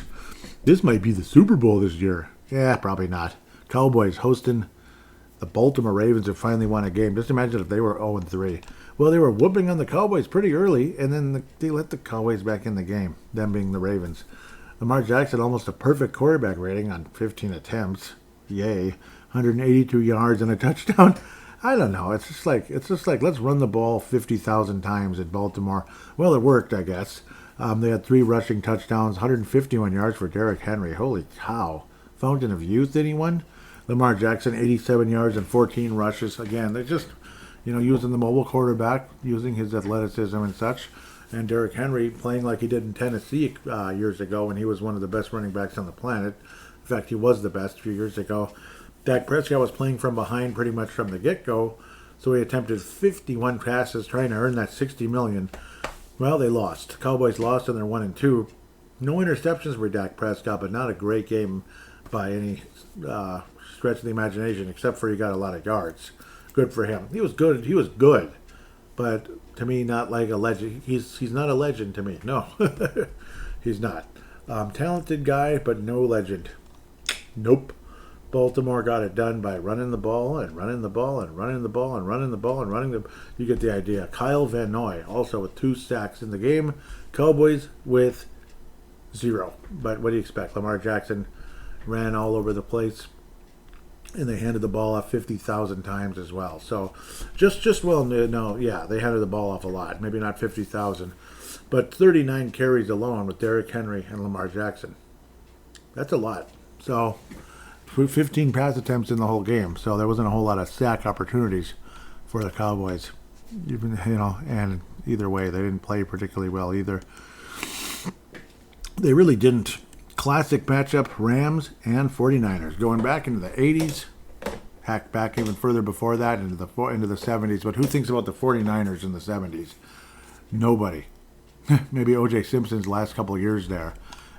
This might be the Super Bowl this year. Yeah, probably not. Cowboys hosting the Baltimore Ravens, who finally won a game. Just imagine if they were 0-3. Well, they were whooping on the Cowboys pretty early, and then they let the Cowboys back in the game, them being the Ravens. Lamar Jackson, almost a perfect quarterback rating on 15 attempts. Yay. 182 yards and a touchdown. I don't know. It's just like let's run the ball 50,000 times in Baltimore. Well, it worked, I guess. They had 3 rushing touchdowns, 151 yards for Derrick Henry. Holy cow. Fountain of youth, anyone? Lamar Jackson, 87 yards and 14 rushes. Again, they're just, using the mobile quarterback, using his athleticism and such. And Derrick Henry playing like he did in Tennessee years ago when he was one of the best running backs on the planet. In fact, he was the best a few years ago. Dak Prescott was playing from behind pretty much from the get-go, so he attempted 51 passes trying to earn that $60 million. Well, they lost. Cowboys lost, and they're 1-2. No interceptions for Dak Prescott, but not a great game by any stretch of the imagination, except for he got a lot of yards. Good for him. He was good. He was good, but to me, not like a legend. He's not a legend to me. No, he's not. Talented guy, but no legend. Nope. Baltimore got it done by running the ball and running the ball and running the ball and running the ball and running the. You get the idea. Kyle Van Noy also with 2 sacks in the game. Cowboys with 0. But what do you expect? Lamar Jackson ran all over the place. and they handed the ball off 50,000 times as well. So no, yeah, they handed the ball off a lot. Maybe not 50,000, but 39 carries alone with Derrick Henry and Lamar Jackson. That's a lot. So 15 pass attempts in the whole game. So there wasn't a whole lot of sack opportunities for the Cowboys. Even, and either way, they didn't play particularly well either. They really didn't. Classic matchup, Rams and 49ers. Going back into the 80s, heck, back even further before that, into the 70s. But who thinks about the 49ers in the 70s? Nobody. Maybe O.J. Simpson's last couple of years there.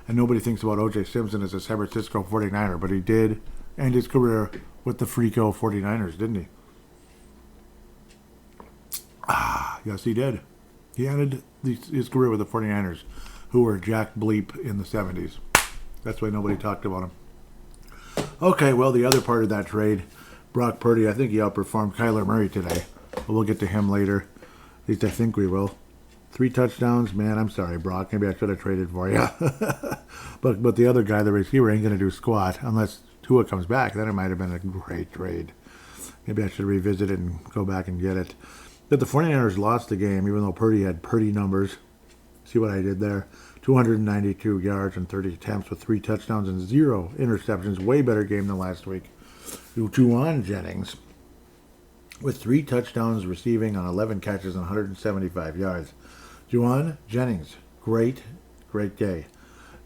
And nobody thinks about O.J. Simpson as a San Francisco 49er. But he did end his career with the Freako 49ers, didn't he? Yes, he did. He ended his career with the 49ers, who were Jack Bleep in the 70s. That's why nobody talked about him. Okay, well, the other part of that trade, Brock Purdy, I think he outperformed Kyler Murray today. But we'll get to him later. At least I think we will. 3 touchdowns. Man, I'm sorry, Brock. Maybe I should have traded for you. but the other guy, the receiver, ain't going to do squat unless Tua comes back. Then it might have been a great trade. Maybe I should revisit it and go back and get it. But the 49ers lost the game, even though Purdy had Purdy numbers. See what I did there? 292 yards and 30 attempts with 3 touchdowns and 0 interceptions. Way better game than last week. Juwan Jennings with 3 touchdowns receiving on 11 catches and 175 yards. Juwan Jennings, great day.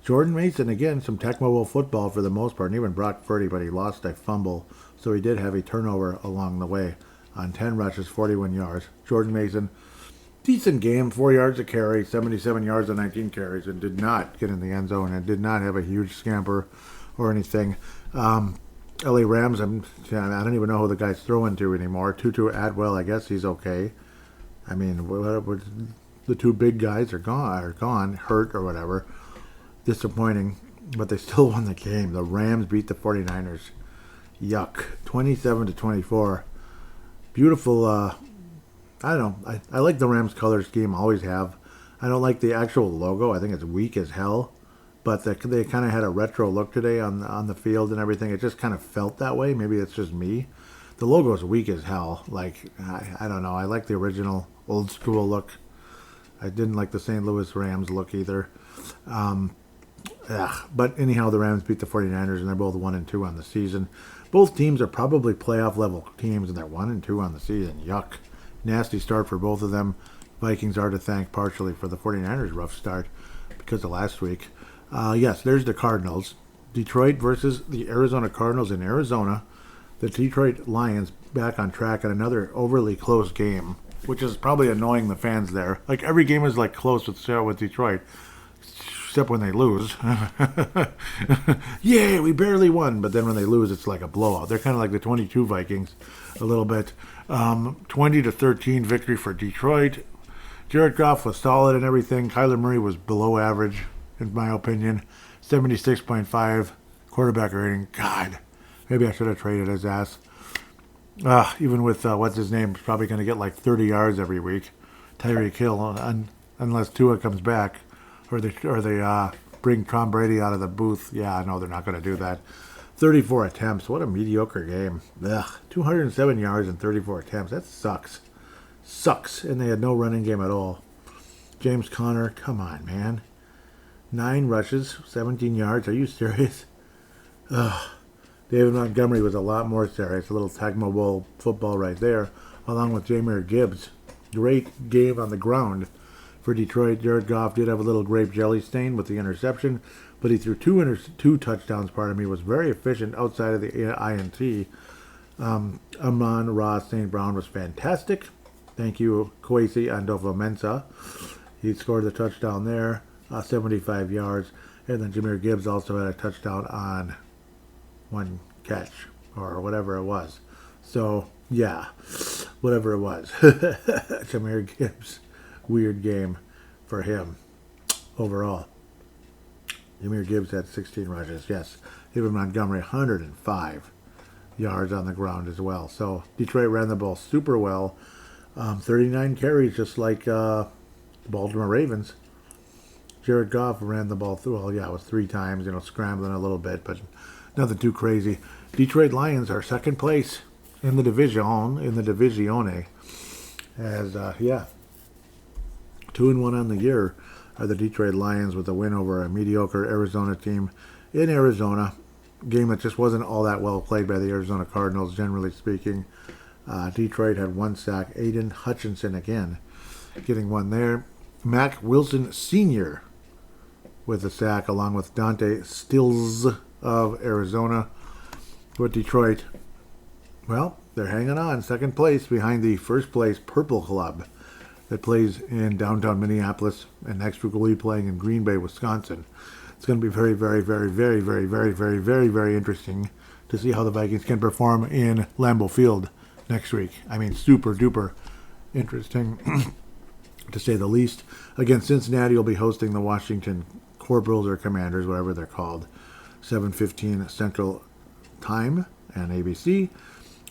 Jordan Mason, again, some Tecmo football for the most part, and even Brock Purdy, but he lost a fumble, so he did have a turnover along the way on 10 rushes, 41 yards. Jordan Mason, decent game, 4 yards a carry, 77 yards on 19 carries, and did not get in the end zone and did not have a huge scamper or anything. LA Rams, I don't even know who the guy's throwing to anymore. Tutu Atwell, I guess he's okay. I mean, the 2 big guys are gone, hurt or whatever. Disappointing, but they still won the game. The Rams beat the 49ers. Yuck. 27-24. Beautiful, I don't know. I like the Rams color scheme, always have. I don't like the actual logo. I think it's weak as hell. But they kind of had a retro look today on the field and everything. It just kind of felt that way. Maybe it's just me. The logo is weak as hell. Like, I don't know. I like the original old school look. I didn't like the St. Louis Rams look either. But anyhow, the Rams beat the 49ers, and they're both 1-2 on the season. Both teams are probably playoff level teams, and they're 1-2 on the season. Yuck. Nasty start for both of them. Vikings are to thank partially for the 49ers' rough start because of last week. Yes, there's the Cardinals. Detroit versus the Arizona Cardinals in Arizona. The Detroit Lions back on track at another overly close game, which is probably annoying the fans there. Like, every game is like close with Detroit, except when they lose. Yay, we barely won. But then when they lose, it's like a blowout. They're kind of like the 22 Vikings a little bit. 20-13 victory for Detroit. Jared Goff was solid and everything. Kyler Murray was below average, in my opinion. 76.5 quarterback rating. God, maybe I should have traded his ass. Even with, what's his name, probably going to get like 30 yards every week. Tyreek Hill, unless Tua comes back. Or they bring Tom Brady out of the booth. Yeah, I know they're not going to do that. 34 attempts. What a mediocre game. 207 yards and 34 attempts. That sucks. Sucks. And they had no running game at all. James Conner, come on, man. 9 rushes, 17 yards. Are you serious? David Montgomery was a lot more serious. A little Tecmo Bowl football right there, along with Jahmyr Gibbs. Great game on the ground for Detroit. Jared Goff did have a little grape jelly stain with the interception, but he threw two touchdowns. Was very efficient outside of the INT. Amon-Ra St. Brown was fantastic. Thank you, Kwesi Andova-Mensah. He scored the touchdown there, 75 yards. And then Jahmyr Gibbs also had a touchdown on one catch, or whatever it was. So, yeah, whatever it was. Jahmyr Gibbs, weird game for him overall. Jahmyr Gibbs had 16 rushes, yes. David Montgomery, 105 yards on the ground as well. So, Detroit ran the ball super well. 39 carries, just like the Baltimore Ravens. Jared Goff ran the ball through. Well, yeah, it was 3 times, scrambling a little bit, but nothing too crazy. Detroit Lions are second place in the Divisione. As, 2-1 on the year are the Detroit Lions with a win over a mediocre Arizona team in Arizona. Game that just wasn't all that well played by the Arizona Cardinals, generally speaking. Detroit had one sack. Aiden Hutchinson again getting one there. Mac Wilson Sr. with a sack, along with Dante Stills of Arizona. With Detroit, well, they're hanging on second place behind the first place Purple Club that plays in downtown Minneapolis, and next week we'll be playing in Green Bay, Wisconsin. It's going to be very, very, very, very, very, very, very, very, very interesting to see how the Vikings can perform in Lambeau Field next week. I mean, super duper interesting, to say the least. Again, Cincinnati will be hosting the Washington Corporals or Commanders, whatever they're called. 7:15 Central Time and ABC.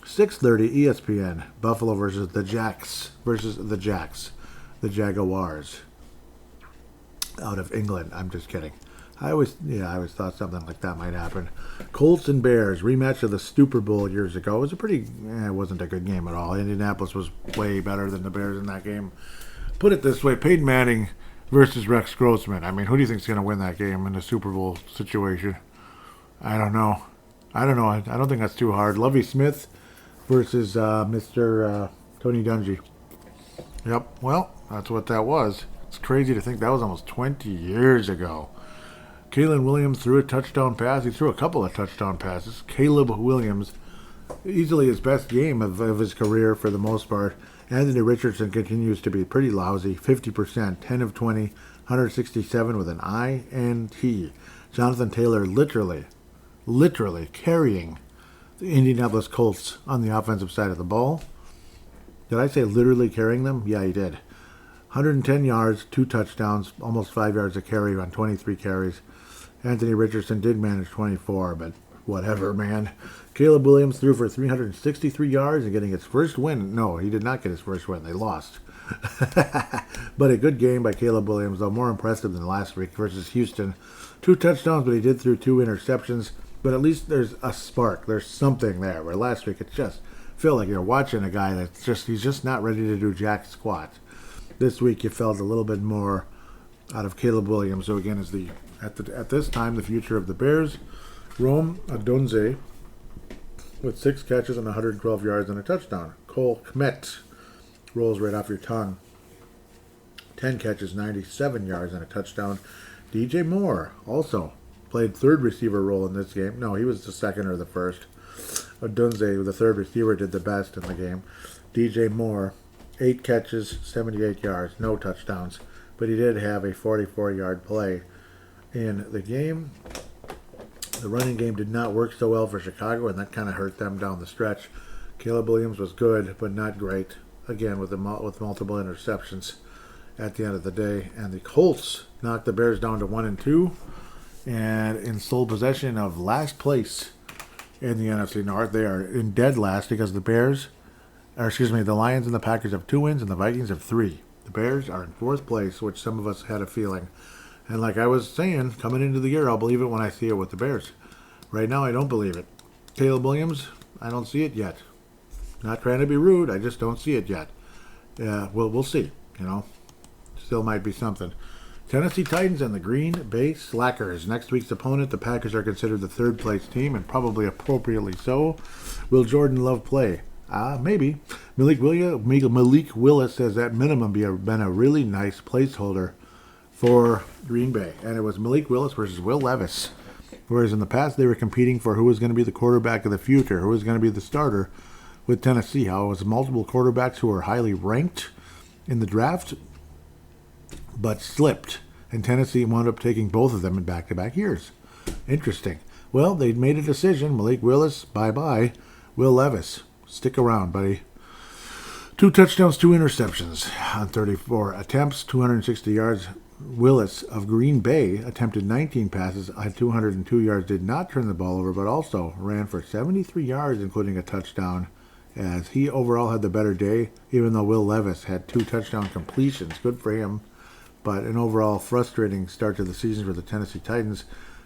6:30 ESPN. Buffalo versus the Jacks. The Jaguars. Out of England. I'm just kidding. I always thought something like that might happen. Colts and Bears, rematch of the Super Bowl years ago. It was it wasn't a good game at all. Indianapolis was way better than the Bears in that game. Put it this way, Peyton Manning versus Rex Grossman. I mean, who do you think is going to win that game in the Super Bowl situation? I don't know. I don't think that's too hard. Lovie Smith versus Mr. Tony Dungy. Yep, well, that's what that was. It's crazy to think that was almost 20 years ago. Kalen Williams threw a touchdown pass. He threw a couple of touchdown passes. Caleb Williams, easily his best game of his career for the most part. Anthony Richardson continues to be pretty lousy. 50%, 10 of 20, 167 with an INT. Jonathan Taylor literally carrying the Indianapolis Colts on the offensive side of the ball. Did I say literally carrying them? Yeah, he did. 110 yards, 2 touchdowns, almost 5 yards a carry on 23 carries. Anthony Richardson did manage 24, but whatever, man. Caleb Williams threw for 363 yards and getting his first win. No, he did not get his first win. They lost. But a good game by Caleb Williams, though more impressive than last week versus Houston. 2 touchdowns, but he did throw 2 interceptions. But at least there's a spark. There's something there. Where last week it just felt like you're watching a guy he's just not ready to do jack squat. This week you felt a little bit more out of Caleb Williams, who again is at this time the future of the Bears. Rome Odunze with 6 catches and 112 yards and a touchdown. Cole Kmet rolls right off your tongue. 10 catches, 97 yards and a touchdown. DJ Moore also played third receiver role in this game. No, he was the second or the first. Odunze, the third receiver, did the best in the game. DJ Moore, 8 catches, 78 yards, no touchdowns. But he did have a 44-yard play in the game. The running game did not work so well for Chicago, and that kind of hurt them down the stretch. Caleb Williams was good, but not great. Again, with multiple interceptions at the end of the day. And the Colts knocked the Bears down to 1-2, and in sole possession of last place in the NFC North. They are in dead last because the Lions and the Packers have 2 wins, and the Vikings have 3. The Bears are in 4th place, which some of us had a feeling. And like I was saying, coming into the year, I'll believe it when I see it with the Bears. Right now, I don't believe it. Caleb Williams, I don't see it yet. Not trying to be rude, I just don't see it yet. We'll see, Still might be something. Tennessee Titans and the Green Bay Slackers. Next week's opponent, the Packers are considered the 3rd place team, and probably appropriately so. Will Jordan Love play? Maybe. Malik Willis has at minimum been a really nice placeholder for Green Bay. And it was Malik Willis versus Will Levis. Whereas in the past they were competing for who was going to be the quarterback of the future, who was going to be the starter with Tennessee. How it was multiple quarterbacks who were highly ranked in the draft, but slipped. And Tennessee wound up taking both of them in back-to-back years. Interesting. Well, they made a decision. Malik Willis, bye-bye. Will Levis, stick around, buddy. 2 touchdowns, 2 interceptions on 34 attempts, 260 yards. Willis of Green Bay attempted 19 passes at 202 yards, did not turn the ball over, but also ran for 73 yards, including a touchdown, as he overall had the better day, even though Will Levis had 2 touchdown completions. Good for him. But an overall frustrating start to the season for the Tennessee Titans,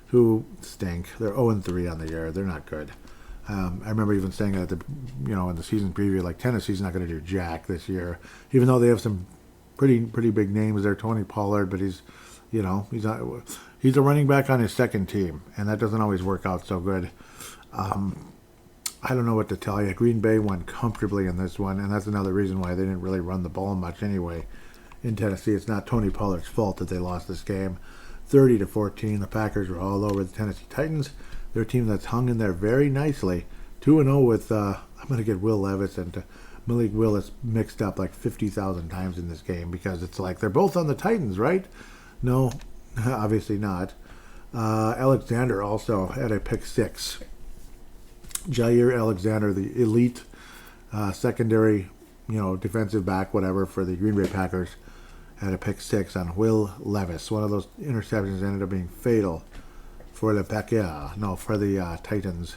who stink. They're 0-3 on the year. They're not good. I remember even saying that in the season preview, like Tennessee's not going to do jack this year, even though they have some pretty big names there. Tony Pollard, but he's a running back on his second team, and that doesn't always work out so good. I don't know what to tell you. Green Bay won comfortably in this one, and that's another reason why they didn't really run the ball much anyway. In Tennessee, it's not Tony Pollard's fault that they lost this game. 30-14, the Packers were all over the Tennessee Titans. They're a team that's hung in there very nicely. 2-0 with, I'm going to get Will Levis and Malik Willis mixed up like 50,000 times in this game because it's like they're both on the Titans, right? No, obviously not. Alexander also had a pick six. Jair Alexander, the elite secondary, defensive back, whatever, for the Green Bay Packers, had a pick six on Will Levis. One of those interceptions ended up being fatal for the Titans,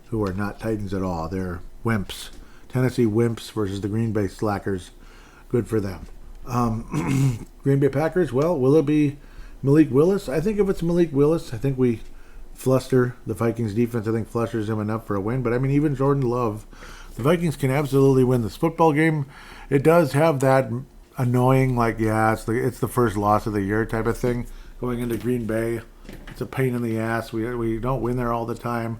who are not Titans at all. They're wimps. Tennessee wimps versus the Green Bay Slackers. Good for them. Green Bay Packers, well, will it be Malik Willis? I think if it's Malik Willis, I think we fluster the Vikings defense. I think flusters him enough for a win. But, I mean, even Jordan Love, the Vikings can absolutely win this football game. It does have that annoying, it's the first loss of the year type of thing going into Green Bay. It's a pain in the ass. We don't win there all the time.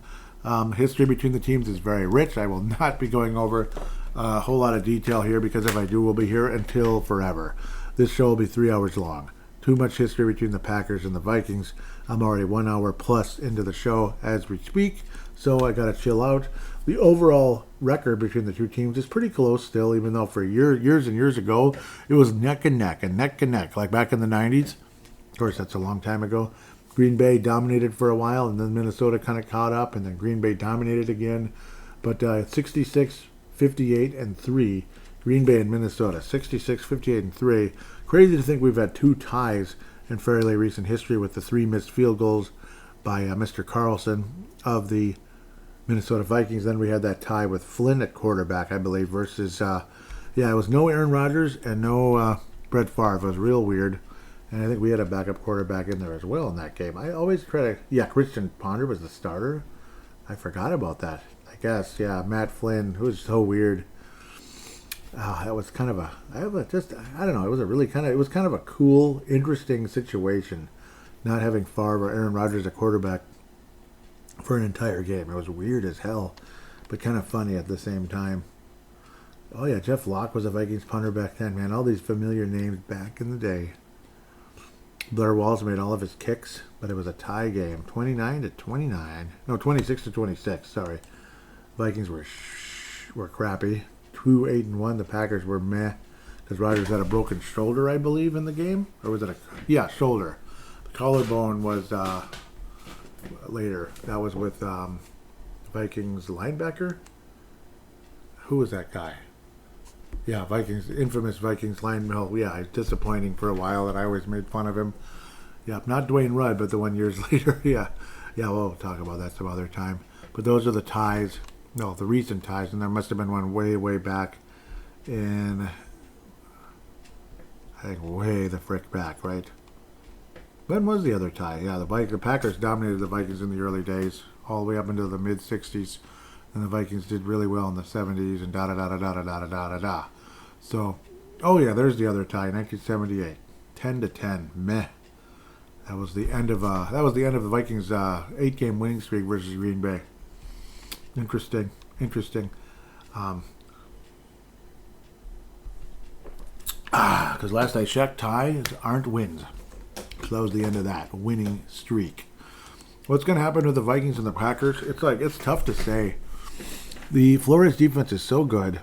History between the teams is very rich. I will not be going over a whole lot of detail here because if I do, we'll be here until forever. This show will be 3 hours long. Too much history between the Packers and the Vikings. I'm already 1 hour plus into the show as we speak, so I got to chill out. The overall record between the two teams is pretty close still, even though for years and years ago, it was neck and neck, like back in the 90s. Of course, that's a long time ago. Green Bay dominated for a while, and then Minnesota kind of caught up, and then Green Bay dominated again. But 66, 58, and 3, Green Bay and Minnesota, 66, 58, and 3. Crazy to think we've had two ties in fairly recent history with the 3 missed field goals by Mr. Carlson of the Minnesota Vikings. Then we had that tie with Flynn at quarterback, I believe, versus, it was no Aaron Rodgers and no Brett Favre. It was real weird. And I think we had a backup quarterback in there as well in that game. I always Christian Ponder was the starter. I forgot about that. I guess, Matt Flynn, who was so weird. That was kind of I don't know, it was kind of a cool, interesting situation, not having Favre or Aaron Rodgers at quarterback for an entire game. It was weird as hell, but kind of funny at the same time. Oh yeah, Jeff Locke was a Vikings punter back then, man. All these familiar names back in the day. Blair Walls made all of his kicks, but it was a tie game, 29-29. No, 26-26. Sorry, Vikings were crappy. 2-8-1. The Packers were meh because Rodgers had a broken shoulder, I believe, in the game, or was it shoulder? The collarbone was later. That was with Vikings linebacker. Who was that guy? Yeah, Vikings, infamous Vikings lineman. Yeah, disappointing for a while, and I always made fun of him. Yeah, not Dwayne Rudd, but the one years later. Yeah, we'll talk about that some other time. But those are the ties. No, the recent ties, and there must have been one way back in, I think, way the frick back, right? When was the other tie? Yeah, the Packers dominated the Vikings in the early days, all the way up into the mid-'60s, and the Vikings did really well in the 70s, and da-da-da-da-da-da-da-da-da-da. So, there's the other tie, 1978, 10-10, meh. That was the end of the Vikings' 8-game winning streak versus Green Bay. Interesting. Because last I checked, ties aren't wins. So that was the end of that winning streak. What's going to happen with the Vikings and the Packers? It's tough to say. The Flores defense is so good,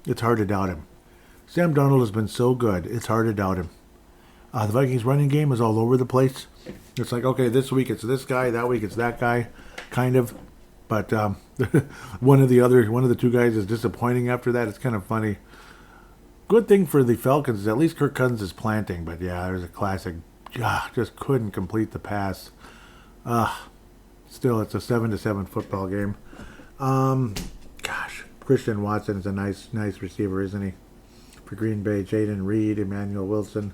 it's hard to doubt him. Sam Darnold has been so good, it's hard to doubt him. The Vikings running game is all over the place. It's like, okay, this week it's this guy, that week it's that guy, kind of. But one of the two guys is disappointing after that. It's kind of funny. Good thing for the Falcons is at least Kirk Cousins is planting. But yeah, there's a classic. Just couldn't complete the pass. Still, it's a 7-7 football game. Christian Watson is a nice receiver, isn't he? For Green Bay, Jaden Reed, Emmanuel Wilson.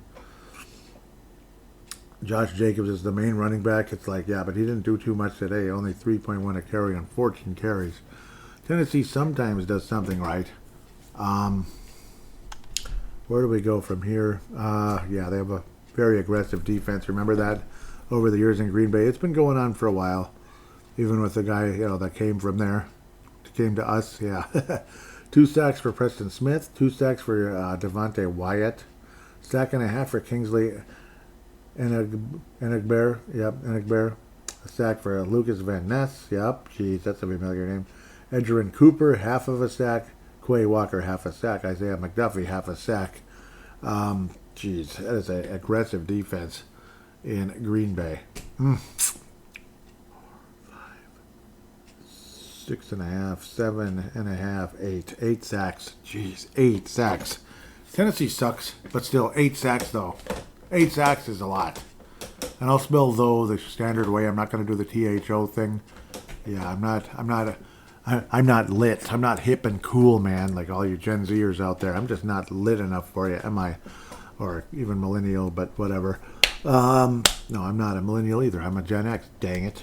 Josh Jacobs is the main running back. It's like, yeah, but he didn't do too much today. Only 3.1 a carry on 14 carries. Tennessee sometimes does something right. Where do we go from here? Yeah, they have a very aggressive defense. Remember that over the years in Green Bay? It's been going on for a while. Even with the guy, that came from there. Came to us, yeah. 2 sacks for Preston Smith. 2 sacks for Devontae Wyatt. Sack and a half for Kingsley Enigbear. Yep, Enigbear. A sack for Lucas Van Ness. Yep, geez, that's a familiar name. Edgerrin Cooper, half of a sack. Quay Walker, half a sack. Isaiah McDuffie, half a sack. Geez, that is an aggressive defense in Green Bay. 6.5, 7.5, 8. 8 sacks. Jeez, 8 sacks. Tennessee sucks, but still 8 sacks though. 8 sacks is a lot. And I'll spell though the standard way. I'm not going to do the THO thing. Yeah, I'm not lit. I'm not hip and cool, man, like all you Gen Zers out there. I'm just not lit enough for you, am I? Or even millennial, but whatever. No, I'm not a millennial either. I'm a Gen X, dang it.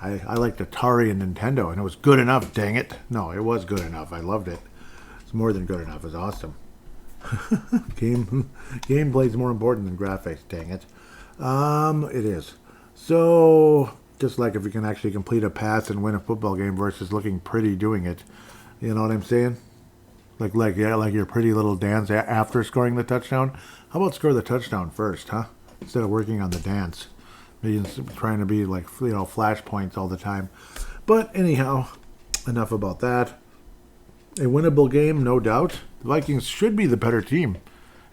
I liked Atari and Nintendo, and it was good enough, dang it. No, it was good enough. I loved it. It's more than good enough. It was awesome. Gameplay's more important than graphics, dang it. It is. So, just like if you can actually complete a pass and win a football game versus looking pretty doing it. You know what I'm saying? Like your pretty little dance after scoring the touchdown. How about score the touchdown first, huh? Instead of working on the dance. Trying to be like, flashpoints all the time. But anyhow, enough about that. A winnable game, no doubt. The Vikings should be the better team.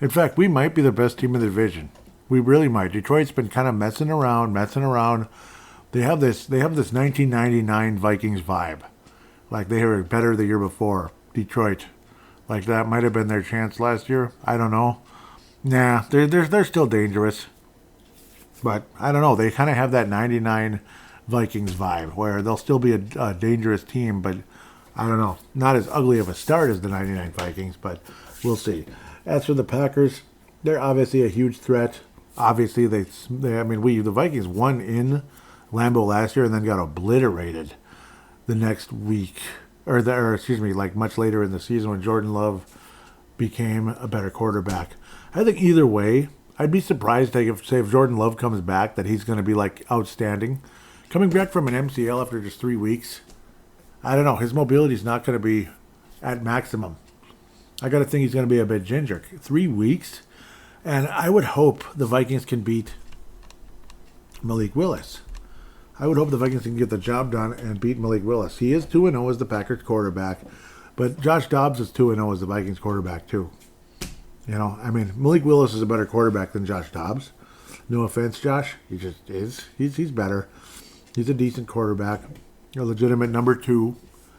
In fact, we might be the best team in the division. We really might. Detroit's been kind of messing around. They have this 1999 Vikings vibe. Like they were better the year before. Detroit. Like that might have been their chance last year. I don't know. Nah, they're still dangerous. But I don't know. They kind of have that 99 Vikings vibe where they'll still be a dangerous team, but I don't know. Not as ugly of a start as the 99 Vikings, but we'll see. As for the Packers, they're obviously a huge threat. Obviously, the Vikings won in Lambeau last year and then got obliterated the next week, like much later in the season when Jordan Love became a better quarterback. I think either way, I'd be surprised if Jordan Love comes back that he's going to be like outstanding. Coming back from an MCL after just 3 weeks, I don't know. His mobility is not going to be at maximum. I got to think he's going to be a bit ginger. 3 weeks, and I would hope the Vikings can beat Malik Willis. I would hope the Vikings can get the job done and beat Malik Willis. He is 2-0 as the Packers quarterback, but Josh Dobbs is 2-0 as the Vikings quarterback too. Malik Willis is a better quarterback than Josh Dobbs. No offense, Josh. He just is. He's better. He's a decent quarterback. A legitimate number 2.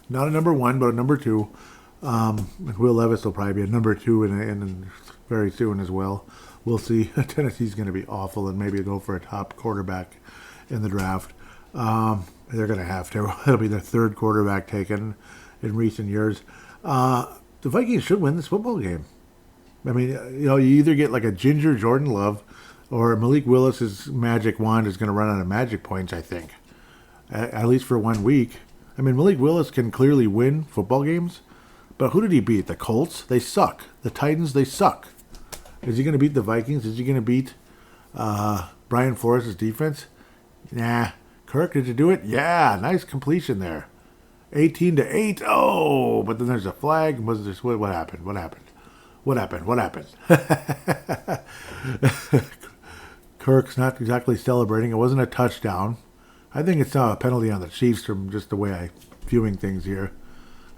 Not a number 1, but a number 2. Will Levis will probably be a number 2 in very soon as well. We'll see. Tennessee's going to be awful and maybe go for a top quarterback in the draft. They're going to have to. It'll be their 3rd quarterback taken in recent years. The Vikings should win this football game. You either get like a ginger Jordan Love or Malik Willis's magic wand is going to run out of magic points, I think. At least for 1 week. Malik Willis can clearly win football games, but who did he beat? The Colts? They suck. The Titans? They suck. Is he going to beat the Vikings? Is he going to beat Brian Flores' defense? Nah. Kirk, did you do it? Yeah, nice completion there. 18-8. Oh, but then there's a flag. What happened? What happened? Kirk's not exactly celebrating. It wasn't a touchdown. I think it's a penalty on the Chiefs from just the way I'm viewing things here.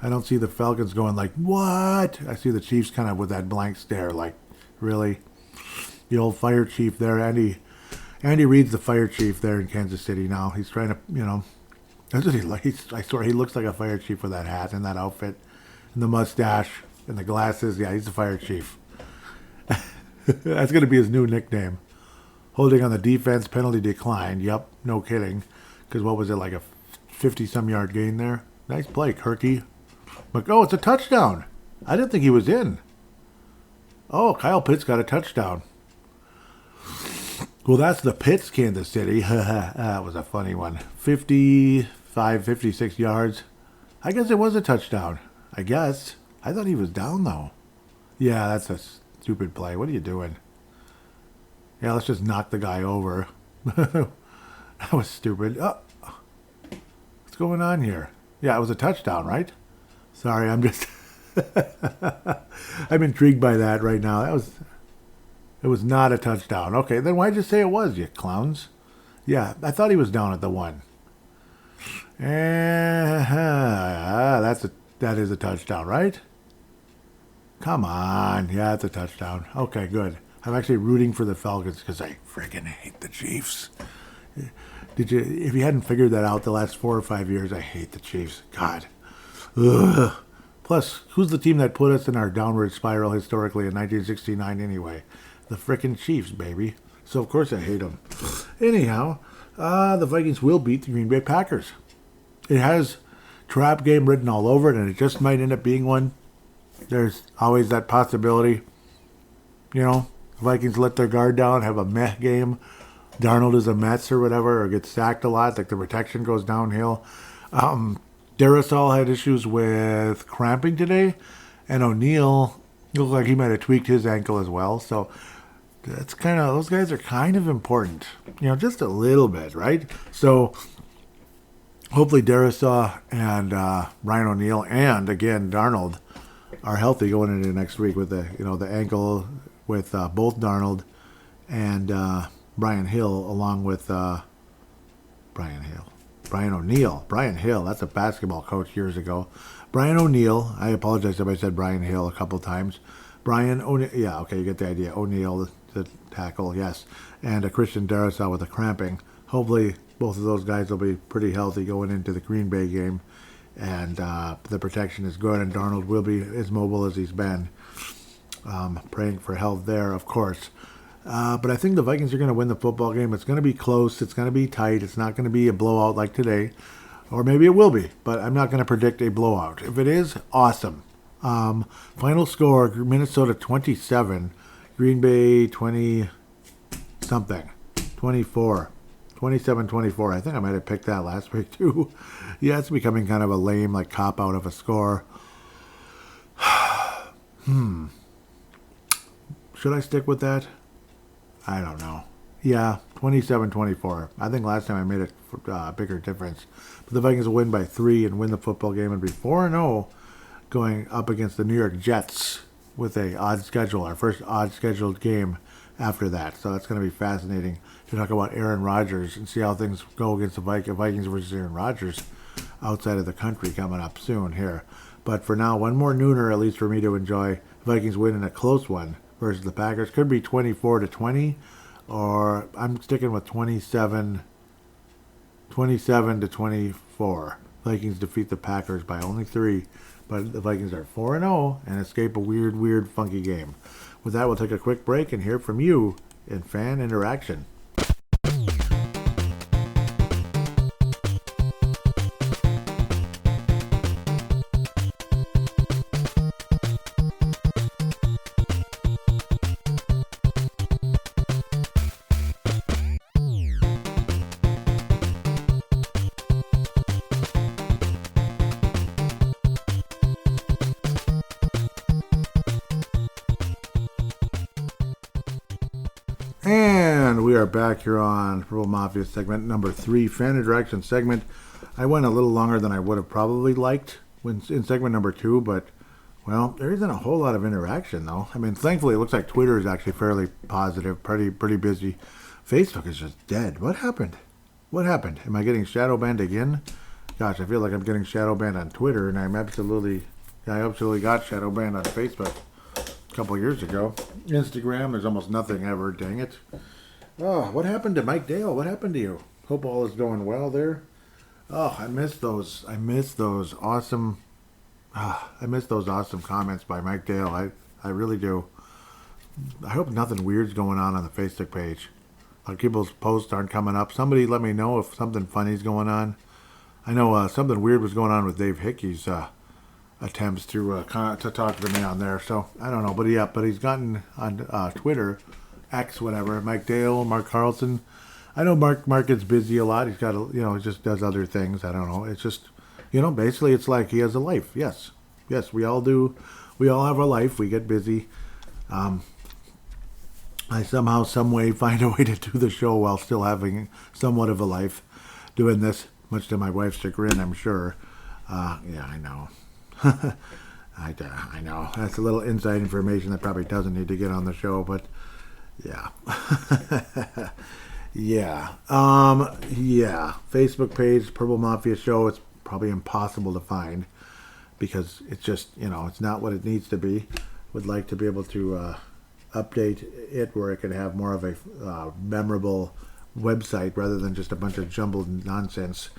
I don't see the Falcons going like, what? I see the Chiefs kind of with that blank stare like, really? The old fire chief there, Andy Reid's the fire chief there in Kansas City now. He's trying to, that's what he likes. I swear he looks like a fire chief with that hat and that outfit and the mustache and the glasses. Yeah, he's the fire chief. That's going to be his new nickname. Holding on the defense, penalty declined. Yep, no kidding. Because what was it, like a 50-some yard gain there? Nice play, Kirky. But, it's a touchdown. I didn't think he was in. Oh, Kyle Pitts got a touchdown. Well, that's the Pitts, Kansas City. That was a funny one. 55, 56 yards. I guess it was a touchdown. I guess. I thought he was down, though. Yeah, that's a stupid play. What are you doing? Yeah, let's just knock the guy over. That was stupid. Oh, what's going on here? Yeah, it was a touchdown, right? Sorry, I'm just... I'm intrigued by that right now. It was not a touchdown. Okay, then why'd you say it was, you clowns? Yeah, I thought he was down at the 1. That is a touchdown, right? Come on. Yeah, it's a touchdown. Okay, good. I'm actually rooting for the Falcons because I freaking hate the Chiefs. If you hadn't figured that out the last 4 or 5 years, I hate the Chiefs. God. Ugh. Plus, who's the team that put us in our downward spiral historically in 1969 anyway? The frickin' Chiefs, baby. So, of course, I hate them. Anyhow, the Vikings will beat the Green Bay Packers. It has trap game written all over it, and it just might end up being one. There's always that possibility. You know, the Vikings let their guard down, have a meh game. Darnold is a mess or whatever, or gets sacked a lot, like the protection goes downhill. Darrisaw had issues with cramping today, and O'Neal looked like he might have tweaked his ankle as well. So that's those guys are kind of important, just a little bit, right? So hopefully Darrisaw and Ryan O'Neal and again Darnold are healthy going into next week with the ankle with both Darnold and Brian Hill along with Brian O'Neal. Brian Hill, that's a basketball coach years ago. Brian O'Neal, I apologize if I said Brian Hill a couple times. Brian O'Neal, yeah, okay, you get the idea. O'Neal, the tackle, yes. And Christian Darrisaw with the cramping. Hopefully both of those guys will be pretty healthy going into the Green Bay game. And the protection is good, and Darnold will be as mobile as he's been. Praying for health there, of course. But I think the Vikings are going to win the football game. It's going to be close. It's going to be tight. It's not going to be a blowout like today. Or maybe it will be, but I'm not going to predict a blowout. If it is, awesome. Final score, Minnesota 27, Green Bay 20-something, 24, 27-24. I think I might have picked that last week too. Yeah, it's becoming kind of a lame, cop-out of a score. Should I stick with that? I don't know. Yeah, 27-24. I think last time I made a bigger difference. But the Vikings will win by 3 and win the football game and be 4-0 going up against the New York Jets with a odd schedule, our first odd scheduled game after that. So that's going to be fascinating to talk about Aaron Rodgers and see how things go against the Vikings versus Aaron Rodgers outside of the country coming up soon here. But for now, one more nooner at least for me to enjoy. Vikings win in a close one versus the Packers. Could be 24-20, or I'm sticking with 27-24. Vikings defeat the Packers by only 3, but the Vikings are 4-0 and escape a weird, funky game. With that, we'll take a quick break and hear from you in fan interaction. And we are back here on Purple Mafia segment number 3, fan interaction segment. I went a little longer than I would have probably liked in segment number 2, but, well, there isn't a whole lot of interaction, though. I mean, thankfully, it looks like Twitter is actually fairly positive, pretty busy. Facebook is just dead. What happened? Am I getting shadow banned again? Gosh, I feel like I'm getting shadow banned on Twitter, and I absolutely got shadow banned on Facebook a couple years ago. Instagram, there's almost nothing ever, dang it. Oh, what happened to Mike Dale? What happened to you? Hope all is going well there. Oh, I miss those awesome comments by Mike Dale. I really do. I hope nothing weird's going on the Facebook page. Like people's posts aren't coming up. Somebody let me know if something funny's going on. I know something weird was going on with Dave Hickey's attempts to talk to me on there. So I don't know, but he's gotten on Twitter X, whatever. Mike Dale, Mark Carlson. I know Mark gets busy a lot. He's got, he just does other things. I don't know. It's just, basically it's like he has a life. Yes, we all do. We all have a life. We get busy. I somehow, some way find a way to do the show while still having somewhat of a life doing this, much to my wife's chagrin, I'm sure. Yeah, I know. I know. That's a little inside information that probably doesn't need to get on the show, but yeah. Yeah. Yeah. Facebook page, Purple Mafia Show. It's probably impossible to find because it's just, it's not what it needs to be. Would like to be able to update it where it could have more of a memorable website rather than just a bunch of jumbled nonsense.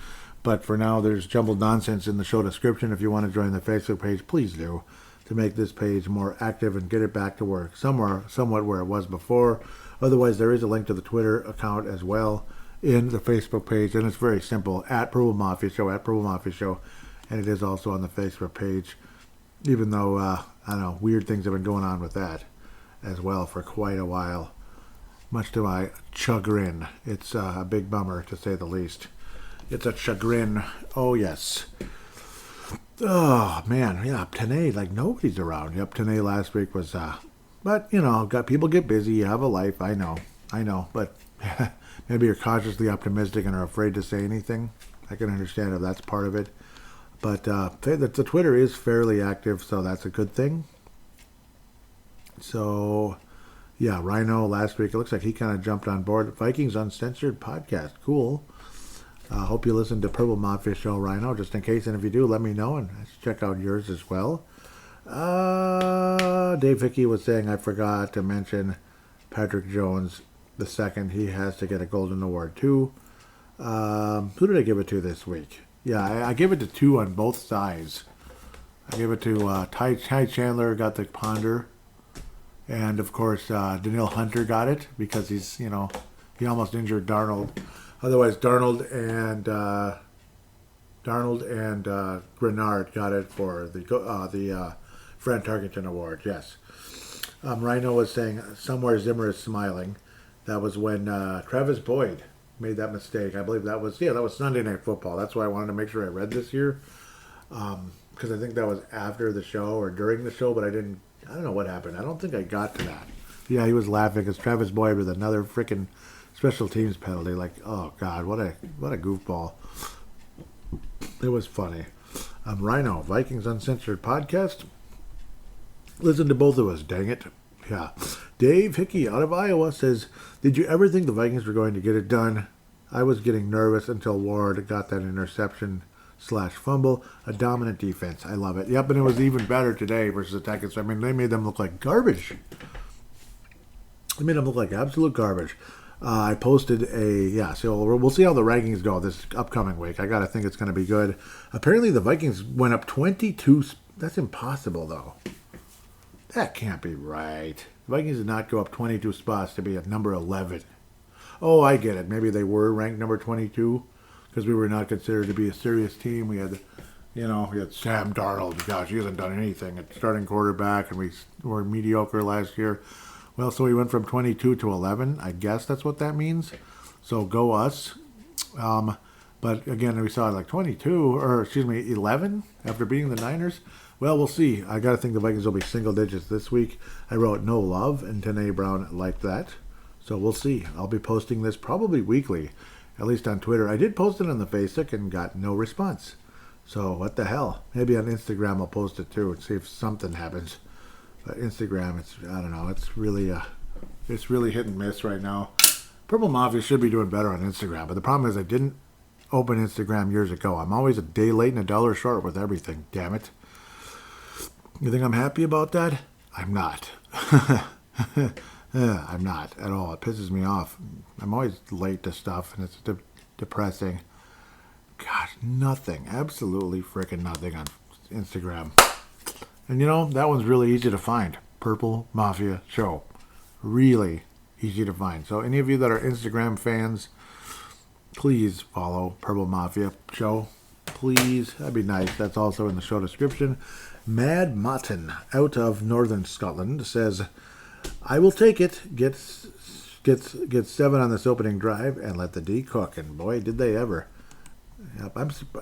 But for now, there's jumbled nonsense in the show description. If you want to join the Facebook page, please do, to make this page more active and get it back to work somewhat where it was before. Otherwise, there is a link to the Twitter account as well in the Facebook page, and it's very simple, at Purple Mafia Show, and it is also on the Facebook page, even though, I don't know, weird things have been going on with that as well for quite a while, much to my chagrin. It's a big bummer, to say the least. It's a chagrin. Oh, yes. Oh, man. Yeah, Tanae, like nobody's around. Yep, Tanae last week was, but, people get busy. You have a life. I know. But maybe you're cautiously optimistic and are afraid to say anything. I can understand if that's part of it. But the Twitter is fairly active, so that's a good thing. So, yeah, Rhino last week, it looks like he kind of jumped on board. Vikings Uncensored podcast. Cool. Hope you listen to Purple Mafia Show, Rhino, just in case. And if you do, let me know, and check out yours as well. Dave Hickey was saying I forgot to mention Patrick Jones the second. He has to get a Golden Award, too. Who did I give it to this week? Yeah, I give it to 2 on both sides. I gave it to Ty Chandler, got the Ponder. And, of course, Daniil Hunter got it because he's, he almost injured Darnold. Otherwise, Darnold and Grenard got it for the Fran Tarkenton Award, yes. Rhino was saying, somewhere Zimmer is smiling. That was when Travis Boyd made that mistake. I believe that was Sunday Night Football. That's why I wanted to make sure I read this here. Because I think that was after the show or during the show, but I don't know what happened. I don't think I got to that. Yeah, he was laughing because Travis Boyd with another freaking special teams penalty. Like, oh God, what a goofball. It was funny. Rhino, Vikings Uncensored podcast. Listen to both of us, dang it. Yeah. Dave Hickey out of Iowa says, did you ever think the Vikings were going to get it done? I was getting nervous until Ward got that interception/fumble. A dominant defense. I love it. Yep, and it was even better today versus the Titans. I mean, they made them look like garbage. They made them look like absolute garbage. I posted so we'll see how the rankings go this upcoming week. I got to think it's going to be good. Apparently the Vikings went up 22. That's impossible, though. That can't be right. The Vikings did not go up 22 spots to be at number 11. Oh, I get it. Maybe they were ranked number 22 because we were not considered to be a serious team. We had, we had Sam Darnold. Gosh, he hasn't done anything at starting quarterback, and we were mediocre last year. Well, so we went from 22 to 11. I guess that's what that means. So go us. But again, we saw 11 after beating the Niners. Well, we'll see. I got to think the Vikings will be single digits this week. I wrote no love, and Tanae Brown liked that. So we'll see. I'll be posting this probably weekly, at least on Twitter. I did post it on the Facebook and got no response. So what the hell? Maybe on Instagram I'll post it too and see if something happens. But Instagram, I don't know. It's really hit and miss right now. Purple Mafia should be doing better on Instagram, but the problem is I didn't open Instagram years ago. I'm always a day late and $1 short with everything. Damn it. You think I'm happy about that? I'm not. I'm not at all. It pisses me off. I'm always late to stuff, and it's depressing. Gosh, nothing. Absolutely freaking nothing on Instagram. And that one's really easy to find. Purple Mafia Show. Really easy to find. So any of you that are Instagram fans, please follow Purple Mafia Show. Please. That'd be nice. That's also in the show description. Mad Mutton out of Northern Scotland says, I will take it. Get gets 7 on this opening drive and let the D cook, and boy, did they ever.